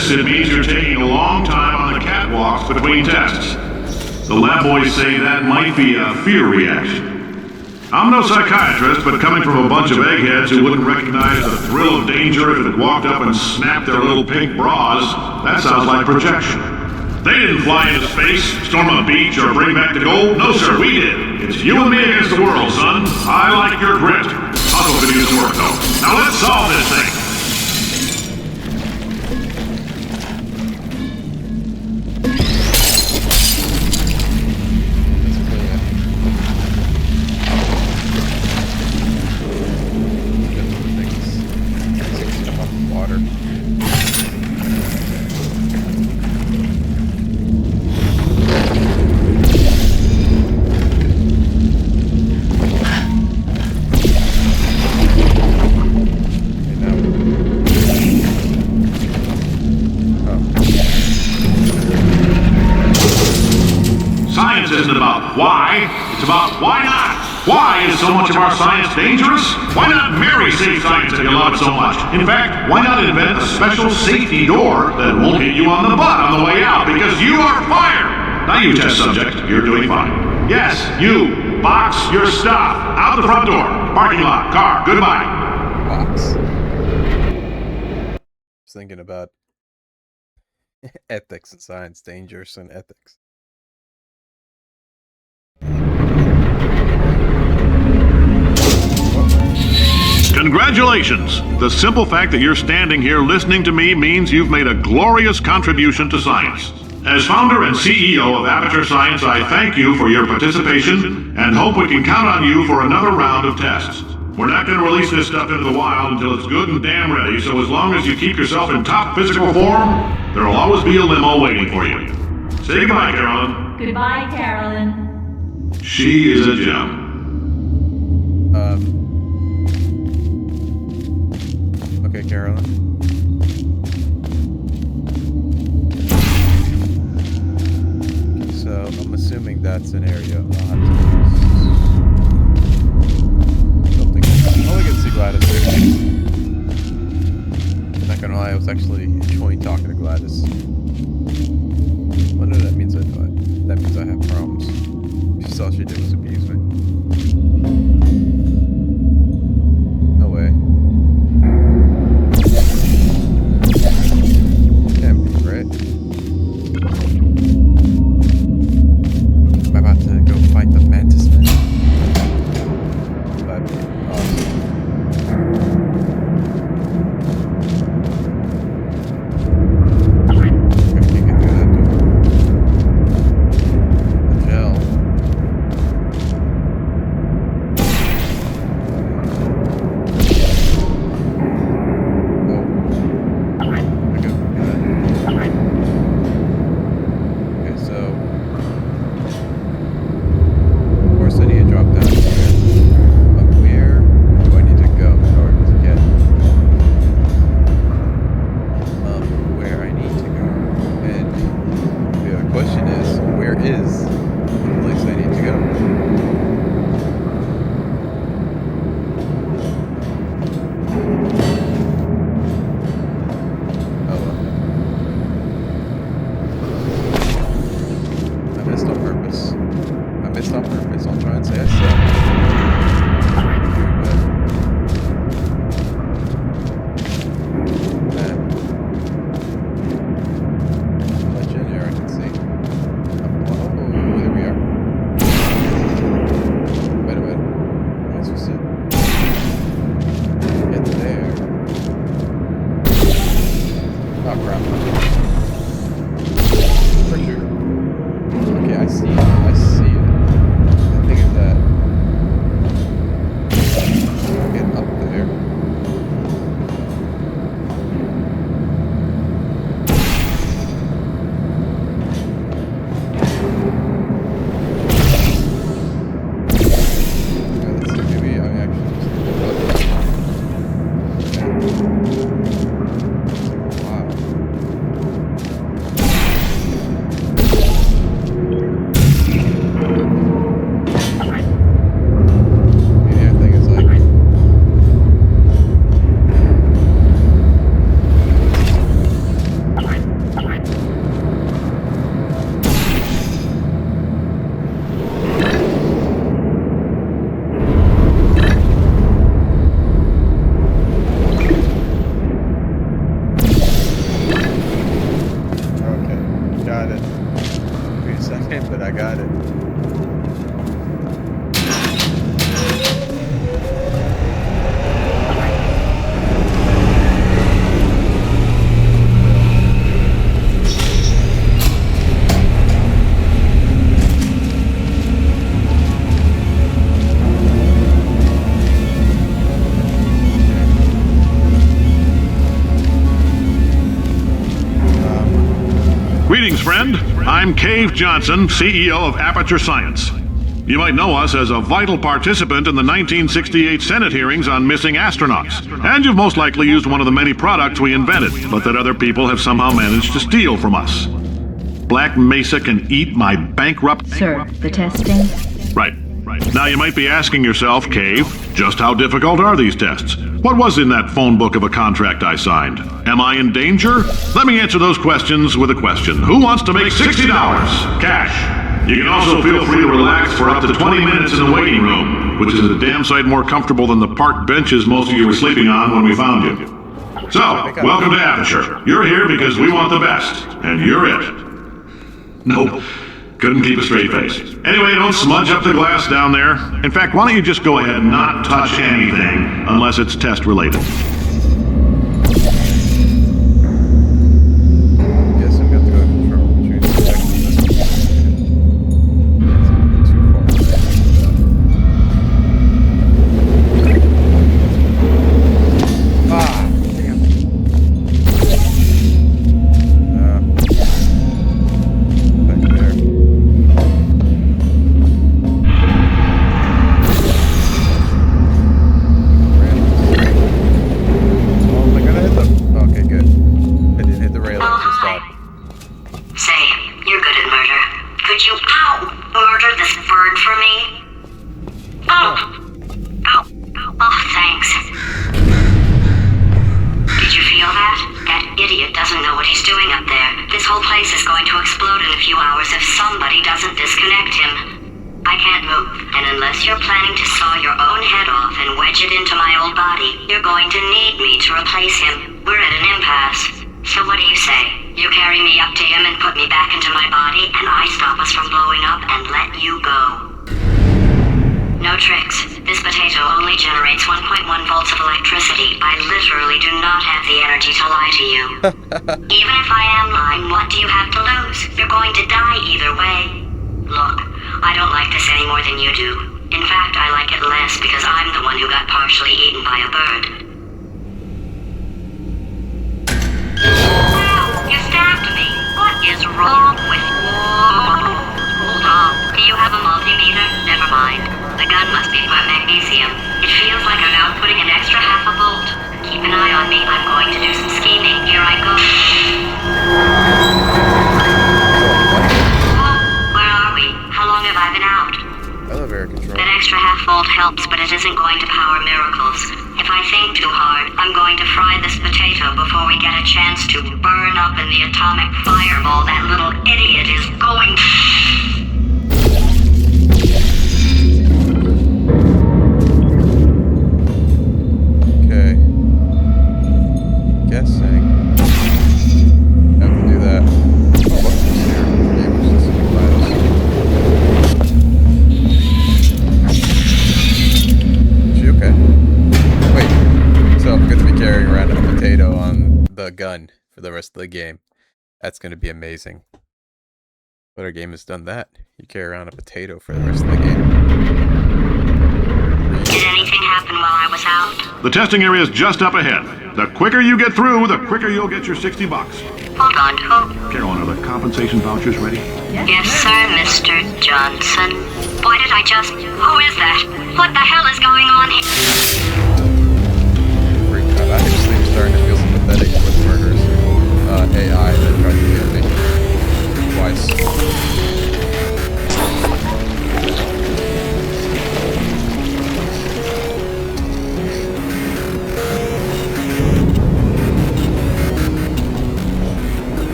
Speaker 8: this, it means you're taking a long time on the catwalks between tests. The lab boys say that might be a fear reaction. I'm no psychiatrist, but coming from a bunch of eggheads who wouldn't recognize the thrill of danger if it walked up and snapped their little pink bras, that sounds like projection. They didn't fly into space, storm a beach, or bring back the gold. No, sir, we did. It's you and me against the world, son. I like your grit. Hustle could use some work, though. Now let's solve this thing. Science isn't about why, it's about why not. Why is so much of our science dangerous? Why not marry safe science if you love it so much? In fact, why not invent a special safety door that won't hit you on the butt on the way out because you are fired? Now you test subject, you're doing fine. Yes, you, box your stuff. Out the front door, parking lot, car, goodbye.
Speaker 1: Box. Just thinking about ethics and science, dangerous and ethics.
Speaker 8: Congratulations! The simple fact that you're standing here listening to me means you've made a glorious contribution to science. As founder and CEO of Aperture Science, I thank you for your participation and hope we can count on you for another round of tests. We're not going to release this stuff into the wild until it's good and damn ready, so as long as you keep yourself in top physical form, there'll always be a limo waiting for you. Say goodbye, Carolyn.
Speaker 10: Goodbye, Carolyn.
Speaker 8: She is a gem.
Speaker 1: Okay, Carolyn. So, I'm assuming that's an area I'll have to use something. Oh, we can see Gladys here. Not gonna lie, I was actually enjoying talking to Gladys. What no, that means that means I have problems. Just all she did was abuse me. No way. Can't be, right? Am I about to go fight the Mantis Man? That'd be awesome. Can't get through that door. The gel. time, but I got it.
Speaker 8: Greetings, friend. I'm Cave Johnson, CEO of Aperture Science. You might know us as a vital participant in the 1968 Senate hearings on missing astronauts. And you've most likely used one of the many products we invented, but that other people have somehow managed to steal from us. Black Mesa can eat my bankrupt...
Speaker 10: Sir, the testing?
Speaker 8: Right. Now you might be asking yourself, Cave, just how difficult are these tests? What was in that phone book of a contract I signed? Am I in danger? Let me answer those questions with a question. Who wants to make $60 cash? You can also feel free to relax for up to 20 minutes in the waiting room, which is a damn sight more comfortable than the park benches most of you were sleeping on when we found you. So, welcome to Aperture. You're here because we want the best, and you're it. Nope. Couldn't keep a straight face. Anyway, don't smudge up the glass down there. In fact, why don't you just go ahead and not touch anything unless it's test related.
Speaker 1: Guess I'm going to go control. Choose the too far. Ah, damn. Back there. Okay, good. I didn't hit the railing to stop.
Speaker 9: Say, you're good at murder. Could you, murder this bird for me? Oh, thanks. Did you feel that? That idiot doesn't know what he's doing up there. This whole place is going to explode in a few hours if somebody doesn't disconnect him. I can't move, and unless you're planning to saw your own head off and wedge it into my old body, you're going to need me to replace him. We're at an impasse. So what do you say? You carry me up to him and put me back into my body, and I stop us from blowing up and let you go. No tricks. This potato only generates 1.1 volts of electricity. I literally do not have the energy to lie to you. Even if I am lying, what do you have to lose? You're going to die either way. Look, I don't like this any more than you do. In fact, I like it less because I'm the one who got partially eaten by a bird. You stabbed me. What is wrong with you? Hold on. Do you have a multimeter? Never mind. The gun must be for magnesium. It feels like I'm outputting an extra half a volt. Keep an eye on me. I'm going to do some scheming. Here I go. Where are we? How long have I been out?
Speaker 1: Elevator control.
Speaker 9: That extra half volt helps, but it isn't going to power miracles. If I think too hard, I'm going to fry this potato before we get a chance to burn up in the atomic fireball that little idiot is going.
Speaker 1: Okay. Guessing. Have to do that. Oh, look, it's here. Game was just Is she okay? Wait. So I'm going to be carrying around a potato on the gun for the rest of the game. That's going to be amazing. But our game has done that. You carry around a potato for the rest of the game.
Speaker 9: Did anything happen while I was out?
Speaker 8: The testing area is just up ahead. The quicker you get through, the quicker you'll get your $60.
Speaker 9: Hold on, who?
Speaker 8: Carolyn, are the compensation vouchers ready?
Speaker 9: Yes, sir, Mr. Johnson. Why did I just... Who is that? What the hell is going on here?
Speaker 1: Freaked out. I actually am starting to feel sympathetic with murders. AI that tried to kill me. Twice.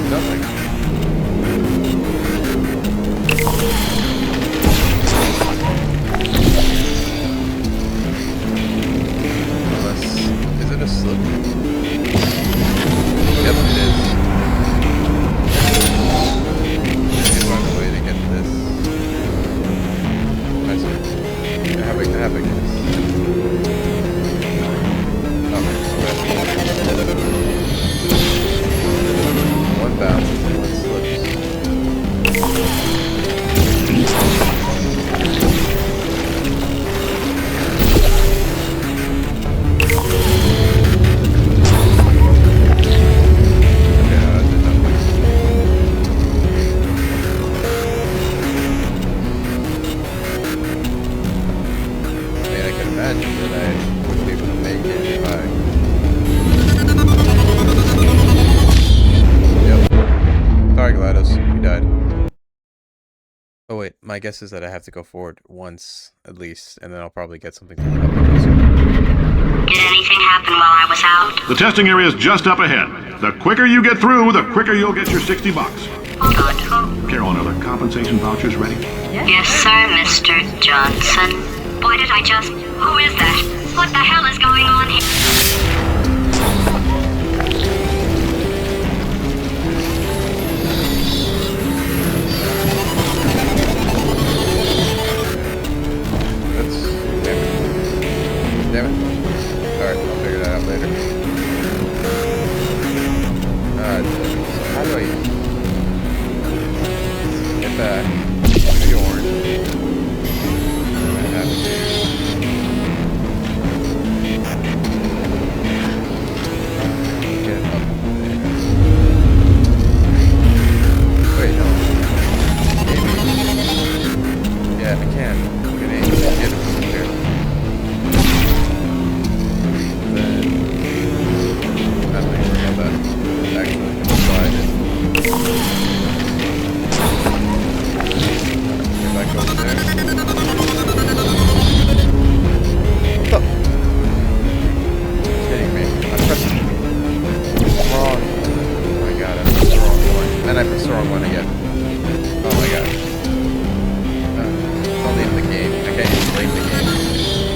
Speaker 1: Nothing. GLaDOS. We died. Oh wait, my guess is that I have to go forward once at least, and then I'll probably get something from the
Speaker 9: Did anything happen while I was out?
Speaker 8: The testing area is just up ahead. The quicker you get through, the quicker you'll get your $60.
Speaker 9: Hold on, who?
Speaker 8: Carolyn, are the compensation vouchers ready?
Speaker 9: Yes, sir, Mr. Johnson. Boy, did I just... Who is that? What the hell is going on here?
Speaker 1: Damn it. Alright, I'll figure that out later. So how do I get back to the orange? I have to get up there. Wait, no. Maybe. Yeah, I can. I'm gonna get it from here. I pressed the wrong one again. Oh my god. I'll leave the game. I can't even leave the game.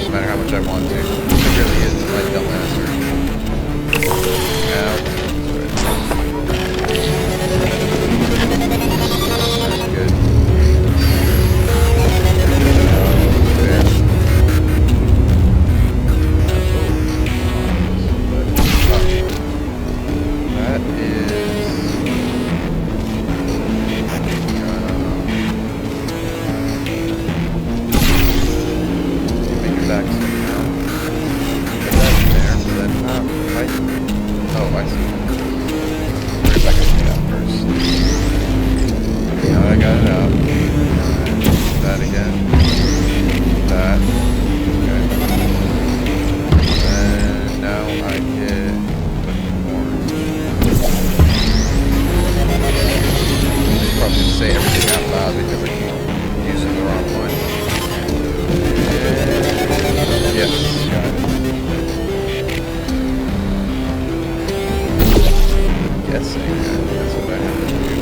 Speaker 1: No matter how much I want to. It really is my dumbass. Now, that's good. That is... back somehow. Put that in there, but then right. Oh, I see. Where if I can get out first? Now I got it out. That again. That. Okay. And now I hit the horn. You probably say everything out loud because I keep using the wrong one. Yes, got it. Guessing that's what I have to do.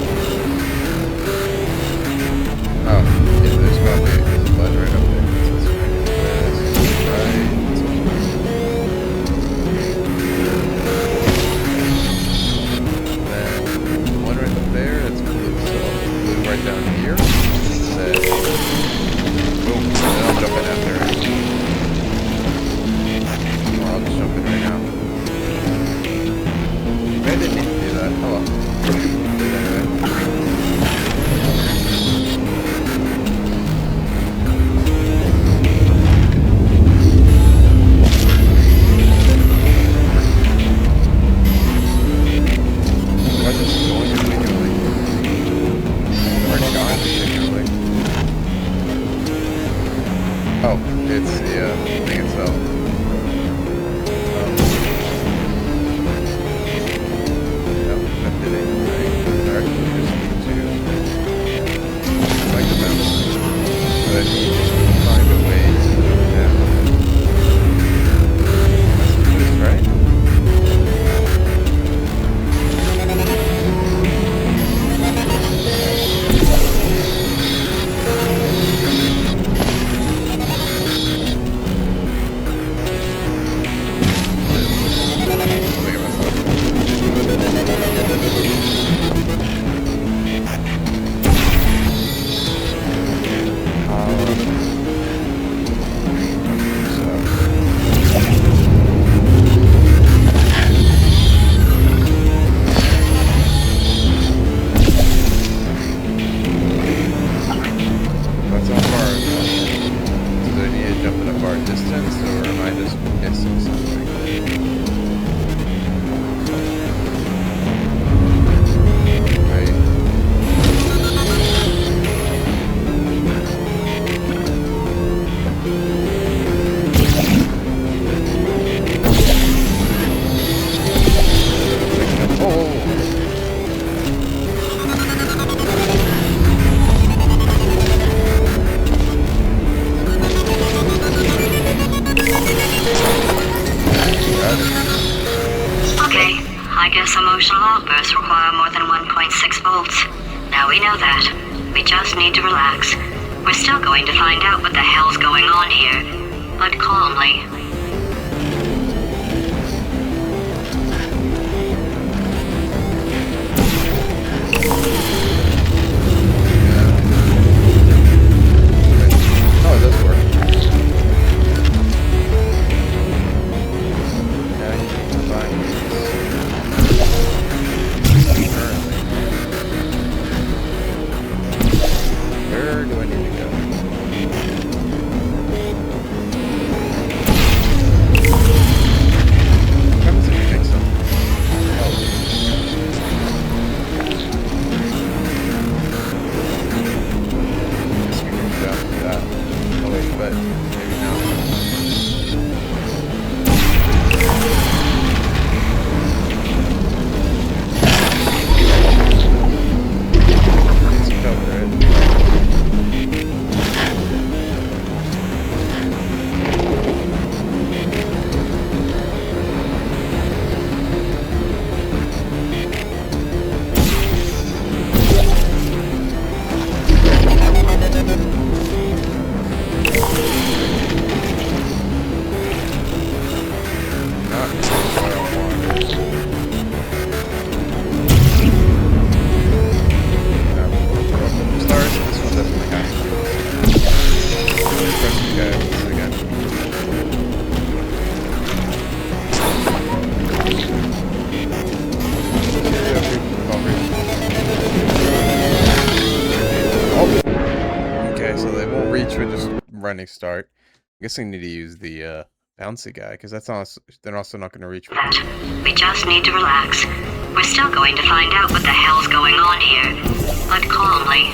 Speaker 1: Oh, yeah, there's probably a button right up there. That's right. Then one right up there, that's blue. So blue right down here. Then boom. And then I'll jump in after it. I'll just jump in right now. Maybe I didn't need to do that. Oh well. Do it anyway. Why is this going immediately? It's already gone immediately. Oh, it's the thing itself.
Speaker 9: Now we know that. We just need to relax. We're still going to find out what the hell's going on here, but calmly.
Speaker 1: Oh, it does work. Now you can combine these. Where do I need to go? What happens if you fix them? Guess we can go after that. Oh wait, but maybe not. Let's cover it. Not what I wanted. Stars, this one definitely has to. Press you guys again. Okay, so they won't reach with just running start. I guess I need to use the bouncy guy because that's not. They're also not going to reach.
Speaker 9: That. We just need to relax. We're still going to find out what the hell's going on here, but calmly.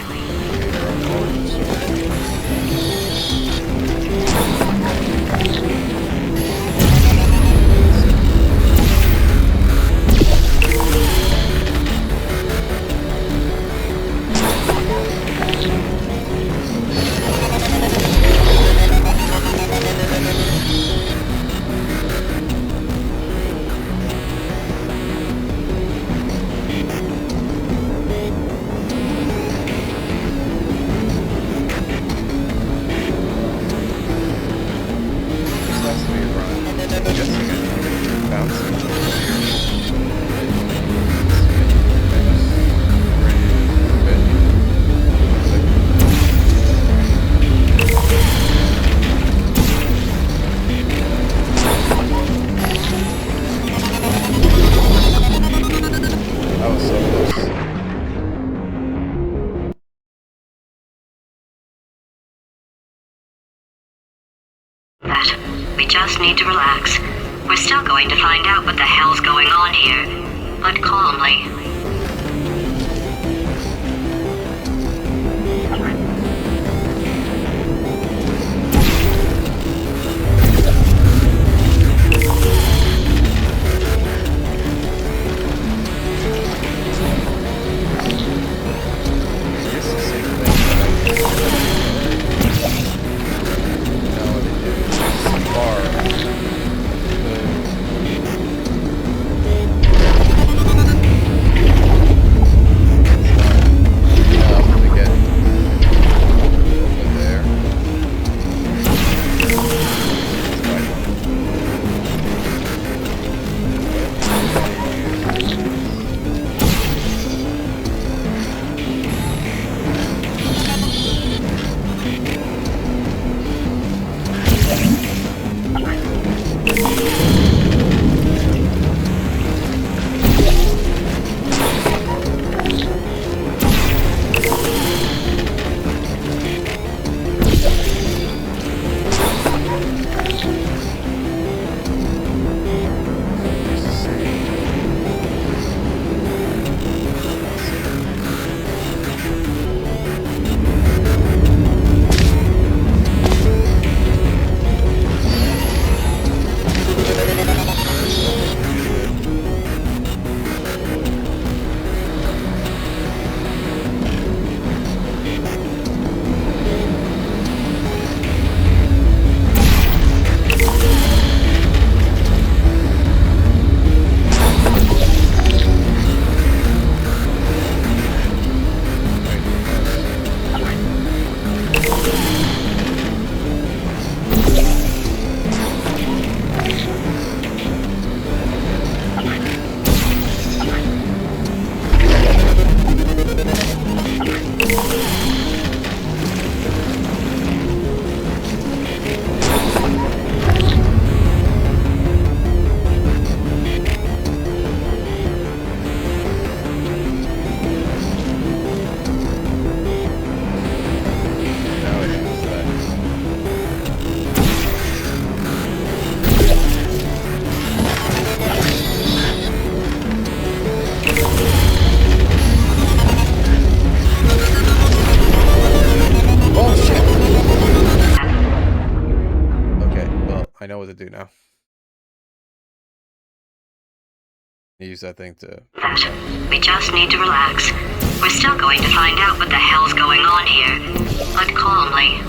Speaker 9: That. We just need to relax. We're still going to find out what the hell's going on here, but calmly.
Speaker 1: I know what to do now. Use that thing to...
Speaker 9: We just need to relax. We're still going to find out what the hell's going on here, but calmly.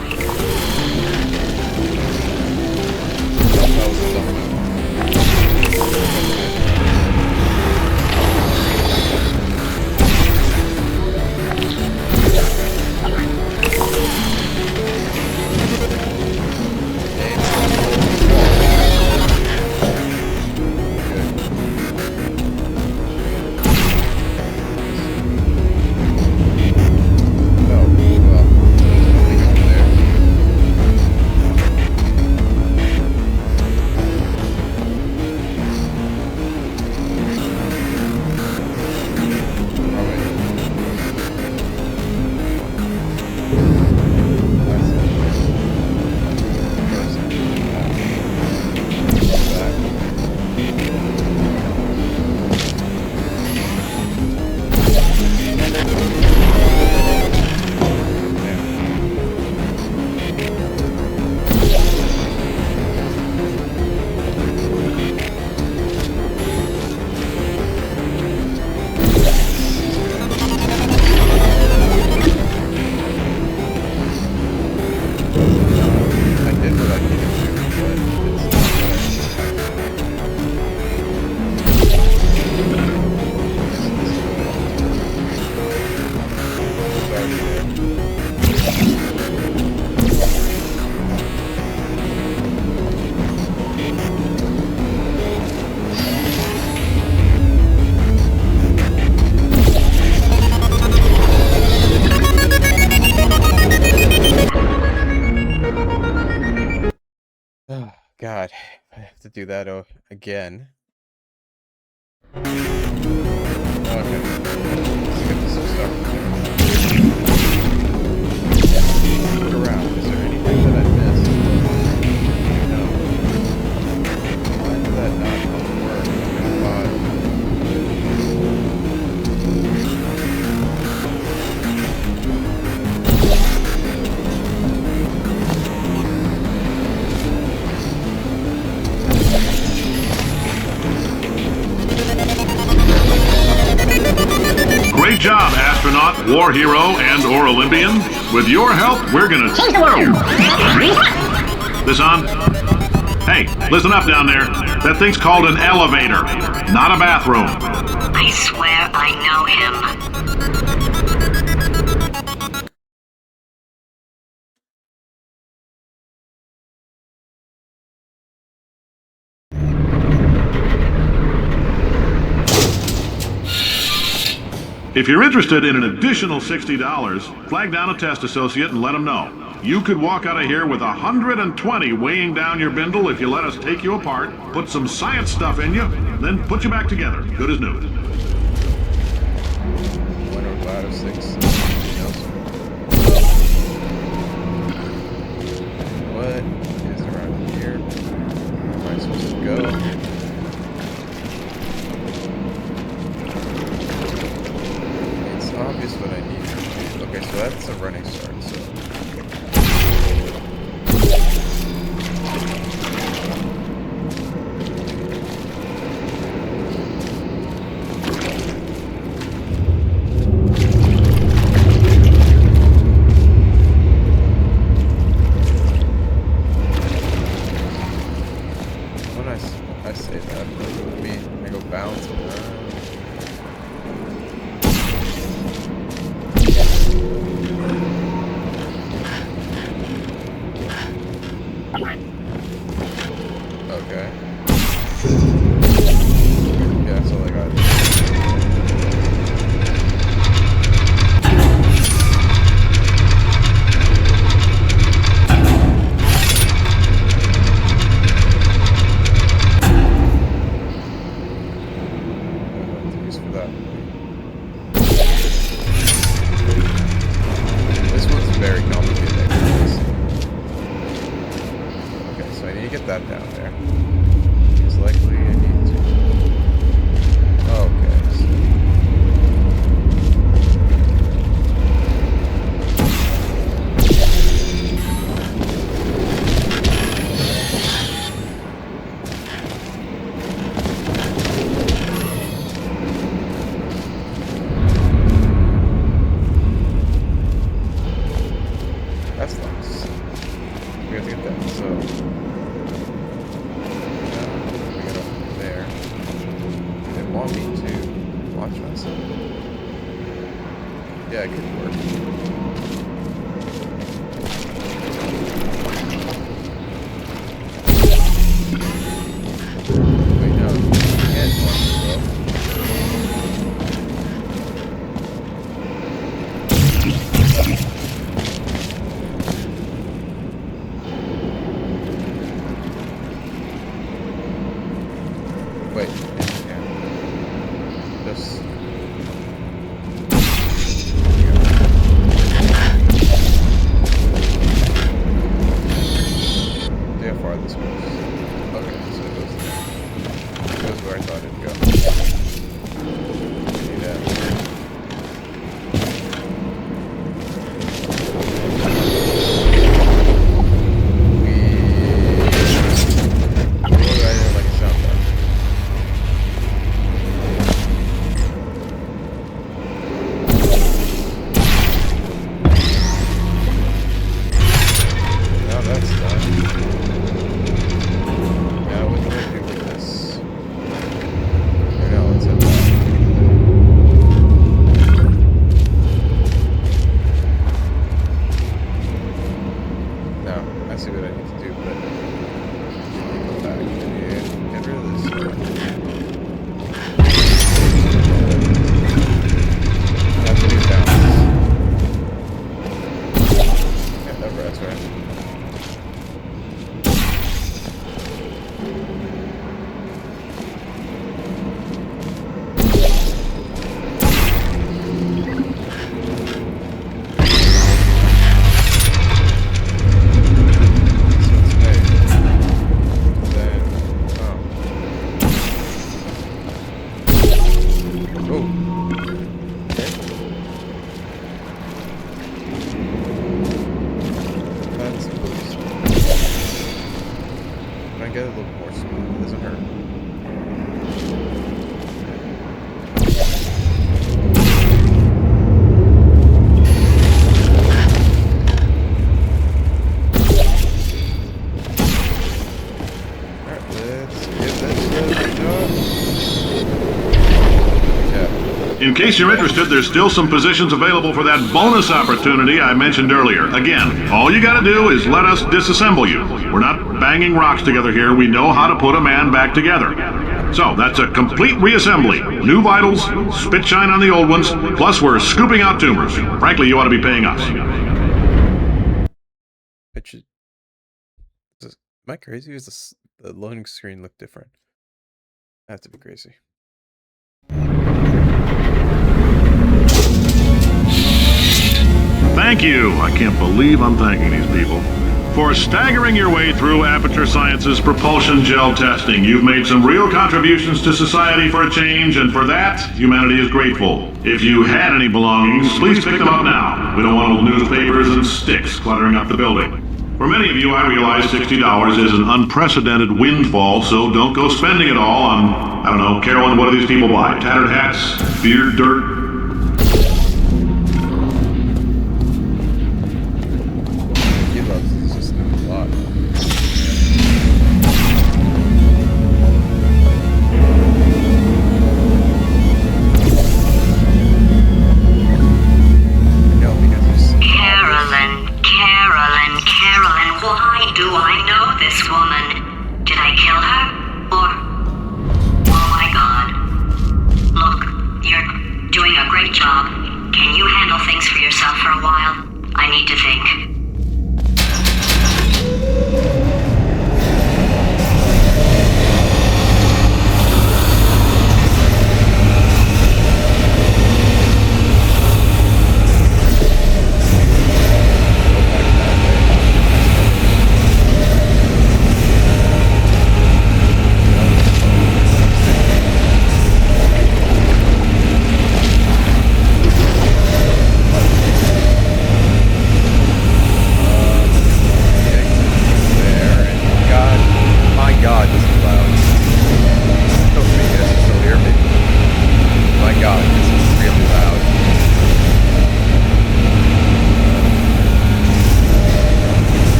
Speaker 1: Oh, God. I have to do that again. Okay. Let's get this stuff. Look around. Is there anything that I missed? No. Why did that not work?
Speaker 8: Great job, astronaut, war hero, and/or Olympian. With your help, we're gonna change the world. This on? Hey, listen up down there. That thing's called an elevator, not a bathroom.
Speaker 9: I swear I know him.
Speaker 8: If you're interested in an additional $60, flag down a test associate and let them know. You could walk out of here with 120 weighing down your bindle if you let us take you apart, put some science stuff in you, then put you back together. Good as new.
Speaker 1: 1 out of 6. What is around here? Where am I supposed to go? Obvious what I need. Okay, so that's a running start, so. When I say that, I mean, I go bounce around. over. Wait, no. Can't launch as well. Wait. Yeah. Just... See how far this goes. Okay, so it goes there. It goes where I thought it'd go. Do that. We roll right in like a sound bar. Now that's done. Now what do I do with this? Or no, let's hit that. No, I see what I need to do, but go back and get rid of this. Have to do balance. Yeah, that rest, right? Get it a little more smooth. It doesn't hurt. Alright, let's give this a shot.
Speaker 8: In case you're interested, there's still some positions available for that bonus opportunity I mentioned earlier. Again, all you gotta do is let us disassemble you. We're not banging rocks together here. We know how to put a man back together. So, that's a complete reassembly. New vitals, spit shine on the old ones, plus we're scooping out tumors. Frankly, you ought to be paying us.
Speaker 1: Am I crazy? Does the loading screen look different? I have to be crazy.
Speaker 8: Thank you. I can't believe I'm thanking these people. For staggering your way through Aperture Science's propulsion gel testing, you've made some real contributions to society for a change, and for that, humanity is grateful. If you had any belongings, please pick them up now. We don't want old newspapers and sticks cluttering up the building. For many of you, I realize $60 is an unprecedented windfall, so don't go spending it all on, I don't know, Carolyn, what do these people buy? Tattered hats? Beer, dirt?
Speaker 9: Why do I know this woman? Did I kill her? Or... Oh my god. Look, you're doing a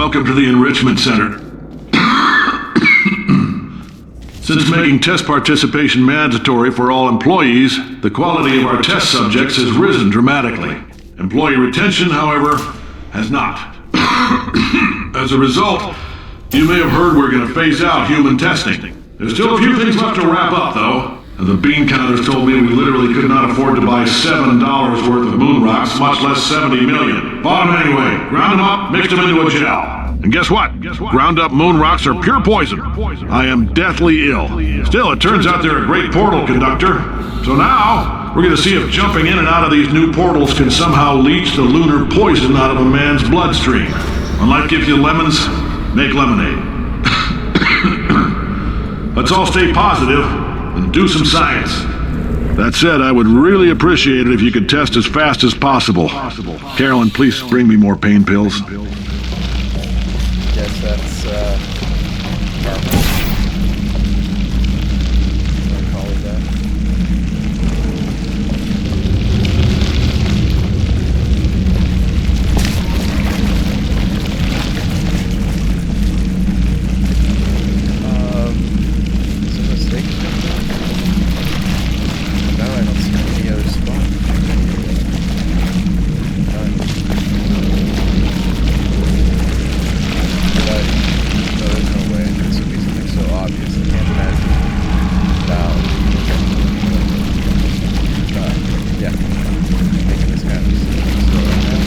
Speaker 8: Welcome to the Enrichment Center. Since making test participation mandatory for all employees, the quality of our test subjects has risen dramatically. Employee retention, however, has not. As a result, you may have heard we're going to phase out human testing. There's still a few things left to wrap up, though. And the bean counters told me we literally could not afford to buy $7 worth of moon rocks, much less 70 million. Bought them anyway. Ground them up, mixed them into a gel. And guess what? Ground up moon rocks are pure poison. I am deathly ill. Still, it turns out they're a great portal conductor. So now, we're going to see if jumping in and out of these new portals can somehow leach the lunar poison out of a man's bloodstream. When life gives you lemons, make lemonade. Let's all stay positive and do some science. That said, I would really appreciate it if you could test as fast as possible. Carolyn, please bring me more pain pills.
Speaker 1: Guess that's, normal. What do you call it that? Is it a mistake? No, I don't see any other spot. No, there's no way. This would be something so obvious. I can't imagine. Yeah. Making this kind of decision. So right now,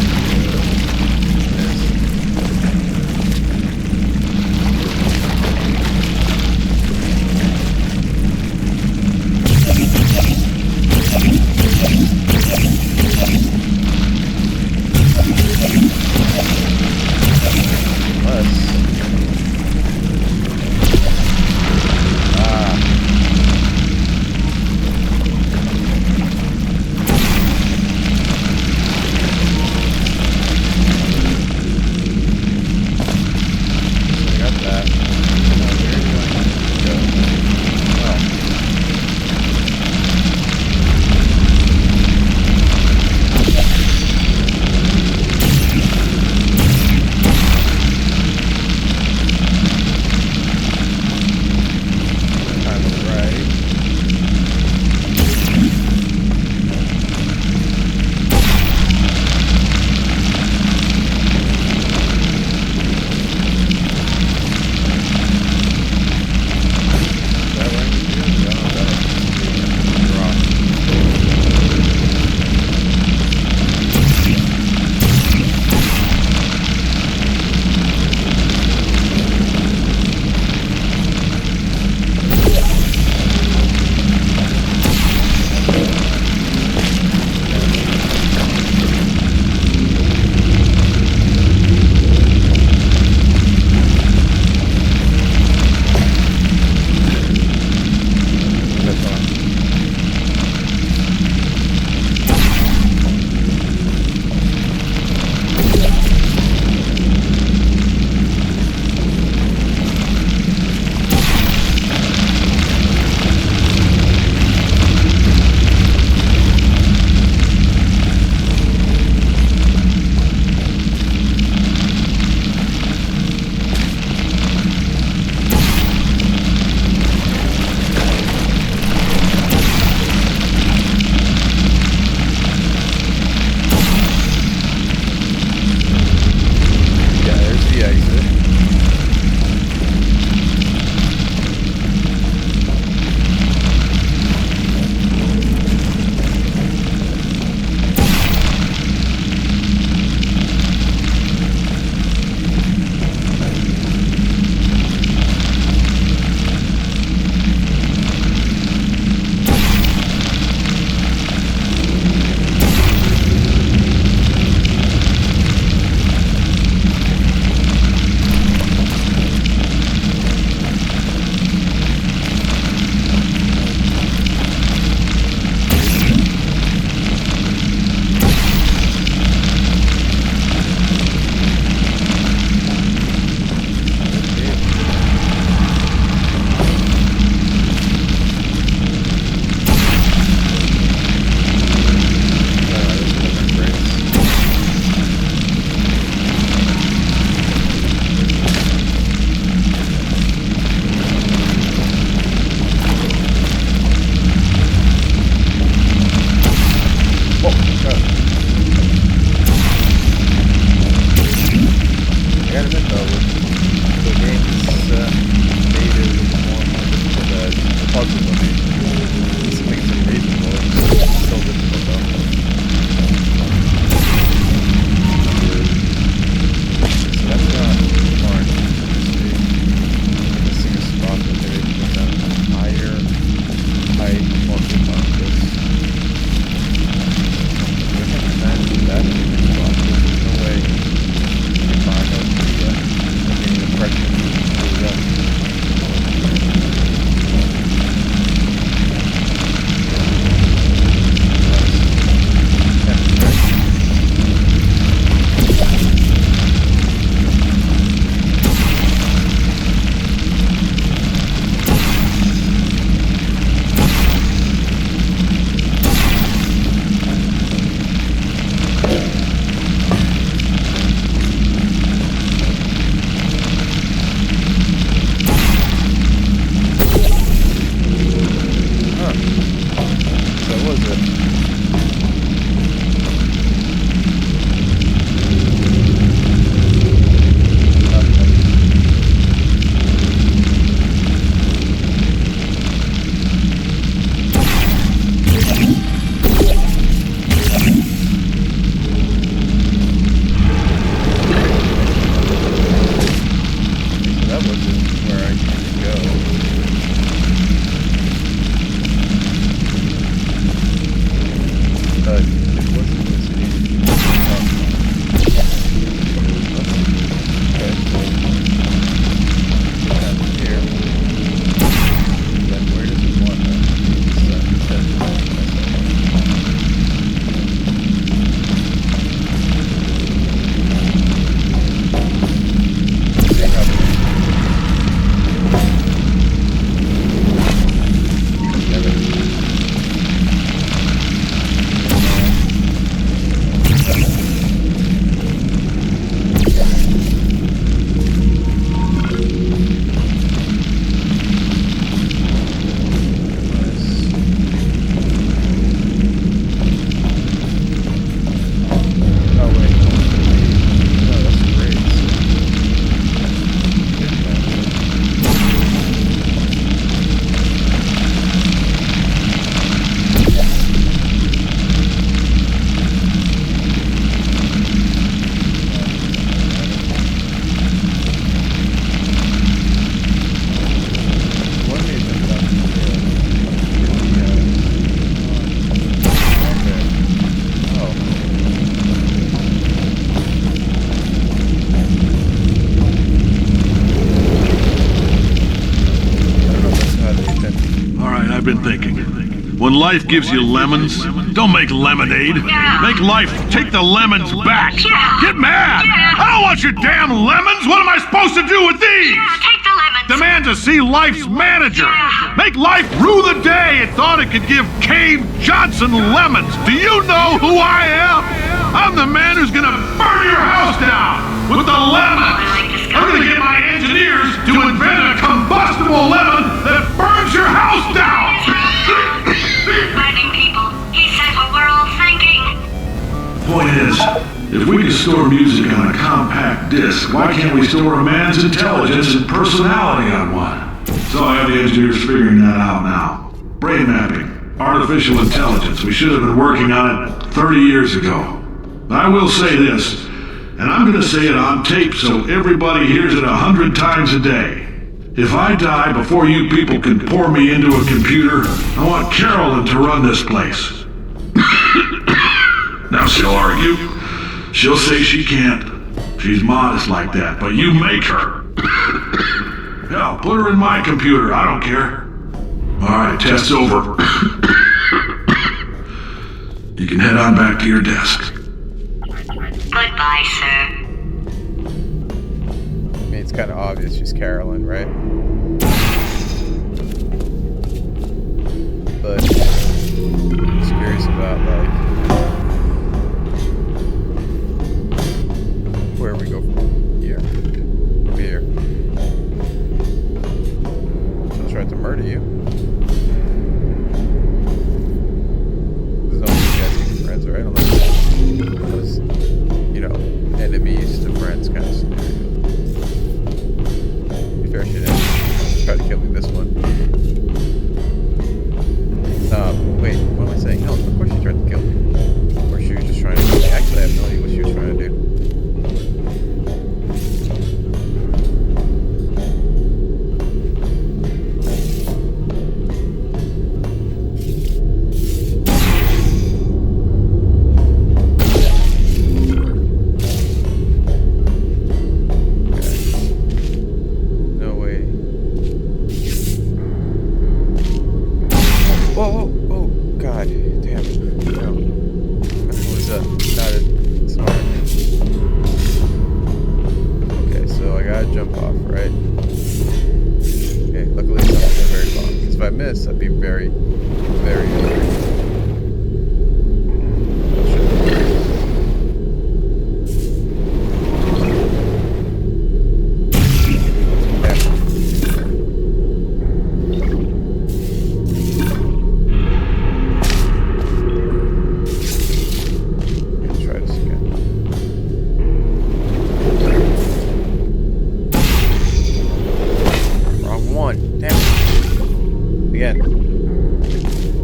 Speaker 8: life gives you lemons? Don't make lemonade. Make life take the lemons back. Get mad! I don't want your damn lemons! What am I supposed to do with these?
Speaker 9: Take the lemons.
Speaker 8: Demand to see life's manager. Make life rue the day it thought it could give Cave Johnson lemons. Do you know who I am? I'm the man who's gonna burn your house down with the lemons. I'm gonna get my engineers to invent a combustible lemon that burns your house down.
Speaker 9: Burning people. He said what we're all thinking.
Speaker 8: Point is, if we can store music on a compact disc, why can't we store a man's intelligence and personality on one? So I have the engineers figuring that out now. Brain mapping, artificial intelligence. We should have been working on it 30 years ago. But I will say this, and I'm gonna say it on tape so everybody hears it 100 times a day. If I die before you people can pour me into a computer, I want Carolyn to run this place. Now she'll argue. She'll say she can't. She's modest like that, but you make her. Hell, put her in my computer, I don't care. Alright, test's over. You can head on back to your desk.
Speaker 9: Goodbye, sir.
Speaker 1: I mean, it's kind of obvious she's Carolyn, right? But I'm just curious about, like, where we go from here. From here. She'll try to murder you. There's no way you guys can be friends, right? Unless, you know, enemies to friends kind of scenario. Be fair, she didn't try to kill me this one. Wait, what am I saying? No, of course she tried to kill me. Or she was just trying to kill me. Actually, I have no idea what she was trying to do. I'd be very, very angry. Let's try this again. Wrong one. Damn it. Again,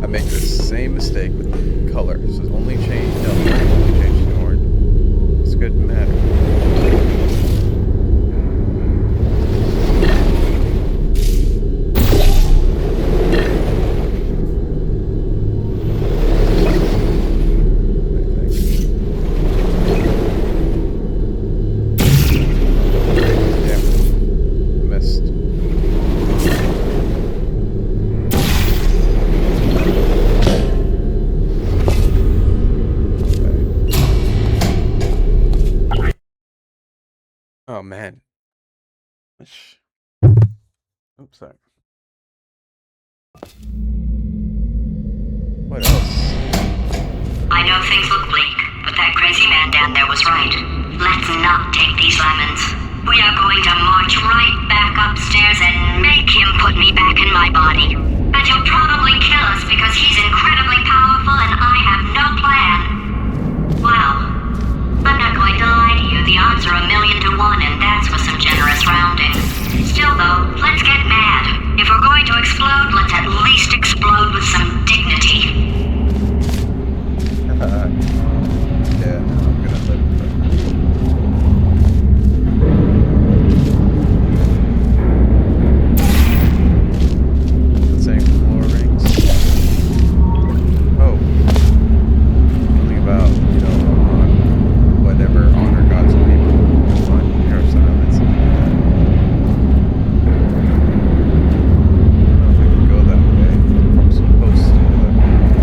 Speaker 1: I make the same mistake with the color. So only change, no, only change to orange. It's good matter. Oh man. Oops, sorry. What else?
Speaker 9: I know things look bleak, but that crazy man down there was right. Let's not take these lemons. We are going to march right back upstairs and make him put me back in my body. And he'll probably kill us because he's incredibly powerful and I have no plan. Well, I'm not going to lie to you, the odds are 1,000,000 to 1, and that's with some generous rounding. Still though, let's get mad. If we're going to explode, let's at least explode with some dignity.
Speaker 1: Yeah, no, I'm gonna let it go. Saying floor rings. Oh. Something about, you know, whatever honor gods and people on Hero of Silence. I don't know if I can go that way. I'm supposed to, but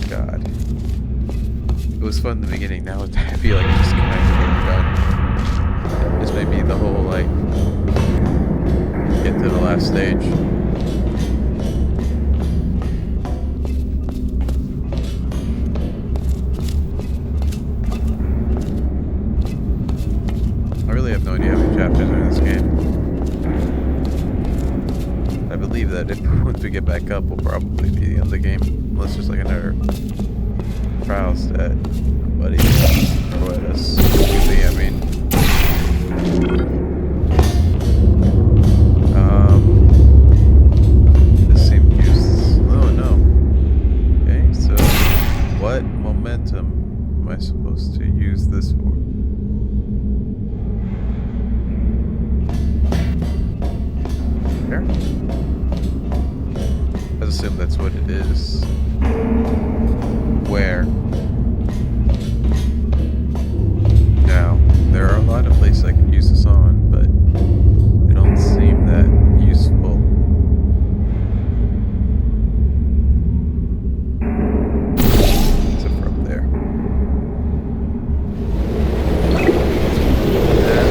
Speaker 1: God. It was fun in the beginning, now I feel like it's just kind of overdone. This may be the whole, like, get to the last stage. I really have no idea how many chapters are in this game. I believe that if once we get back up, we'll probably be the end of the game. Unless there's like another trial stat. Buddy, let us see, I mean. This seemed useless. Oh no. Okay, so what momentum am I supposed to use this for? There? Let's assume that's what it is. Where? Now, there are a lot of places I can use this on, but they don't seem that useful. Except for up there.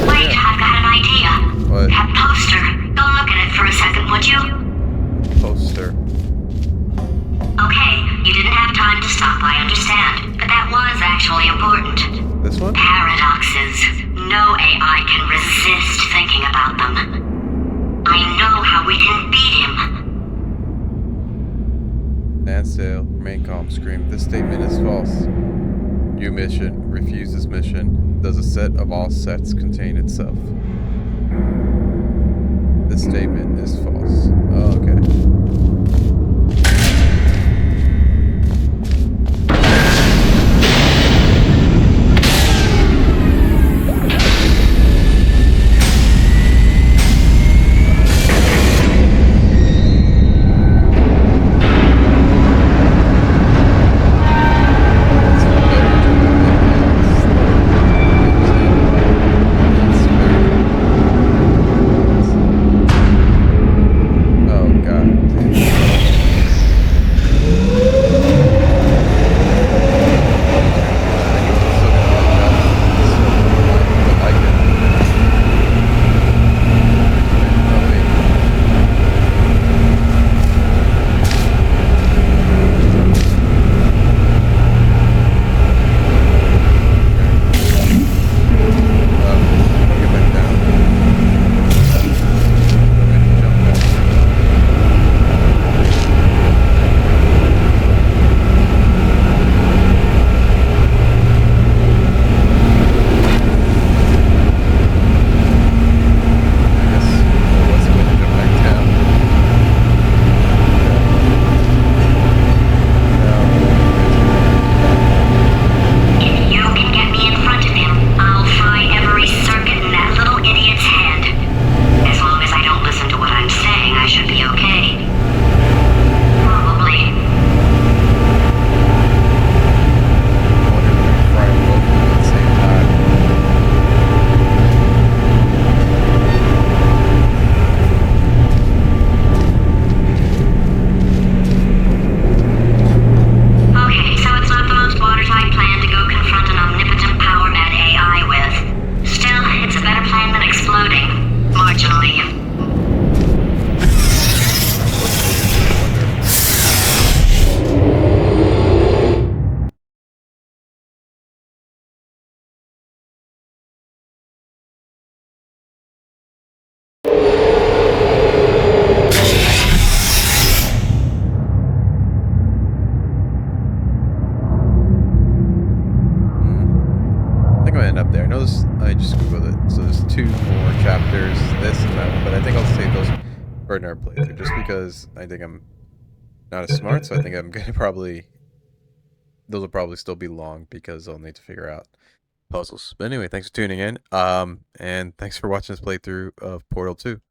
Speaker 9: Wait, I've got an idea.
Speaker 1: What?
Speaker 9: That poster. Go look at it for a second, would you?
Speaker 1: Poster.
Speaker 9: Okay, you didn't have time to stop, I understand. But that was actually important.
Speaker 1: This one?
Speaker 9: Paradoxes. No AI can resist thinking about them. I know how we can beat him.
Speaker 1: Stand still. Remain calm. Scream. This statement is false. New mission. Refuse this mission. Does a set of all sets contain itself? This statement is false. Oh, okay. I just googled it. So there's 2 more chapters, this and that, but I think I'll save those for another playthrough, just because I think I'm not as smart, so I think I'm gonna probably, those will probably still be long because I'll need to figure out puzzles. But anyway, thanks for tuning in, and thanks for watching this playthrough of Portal 2.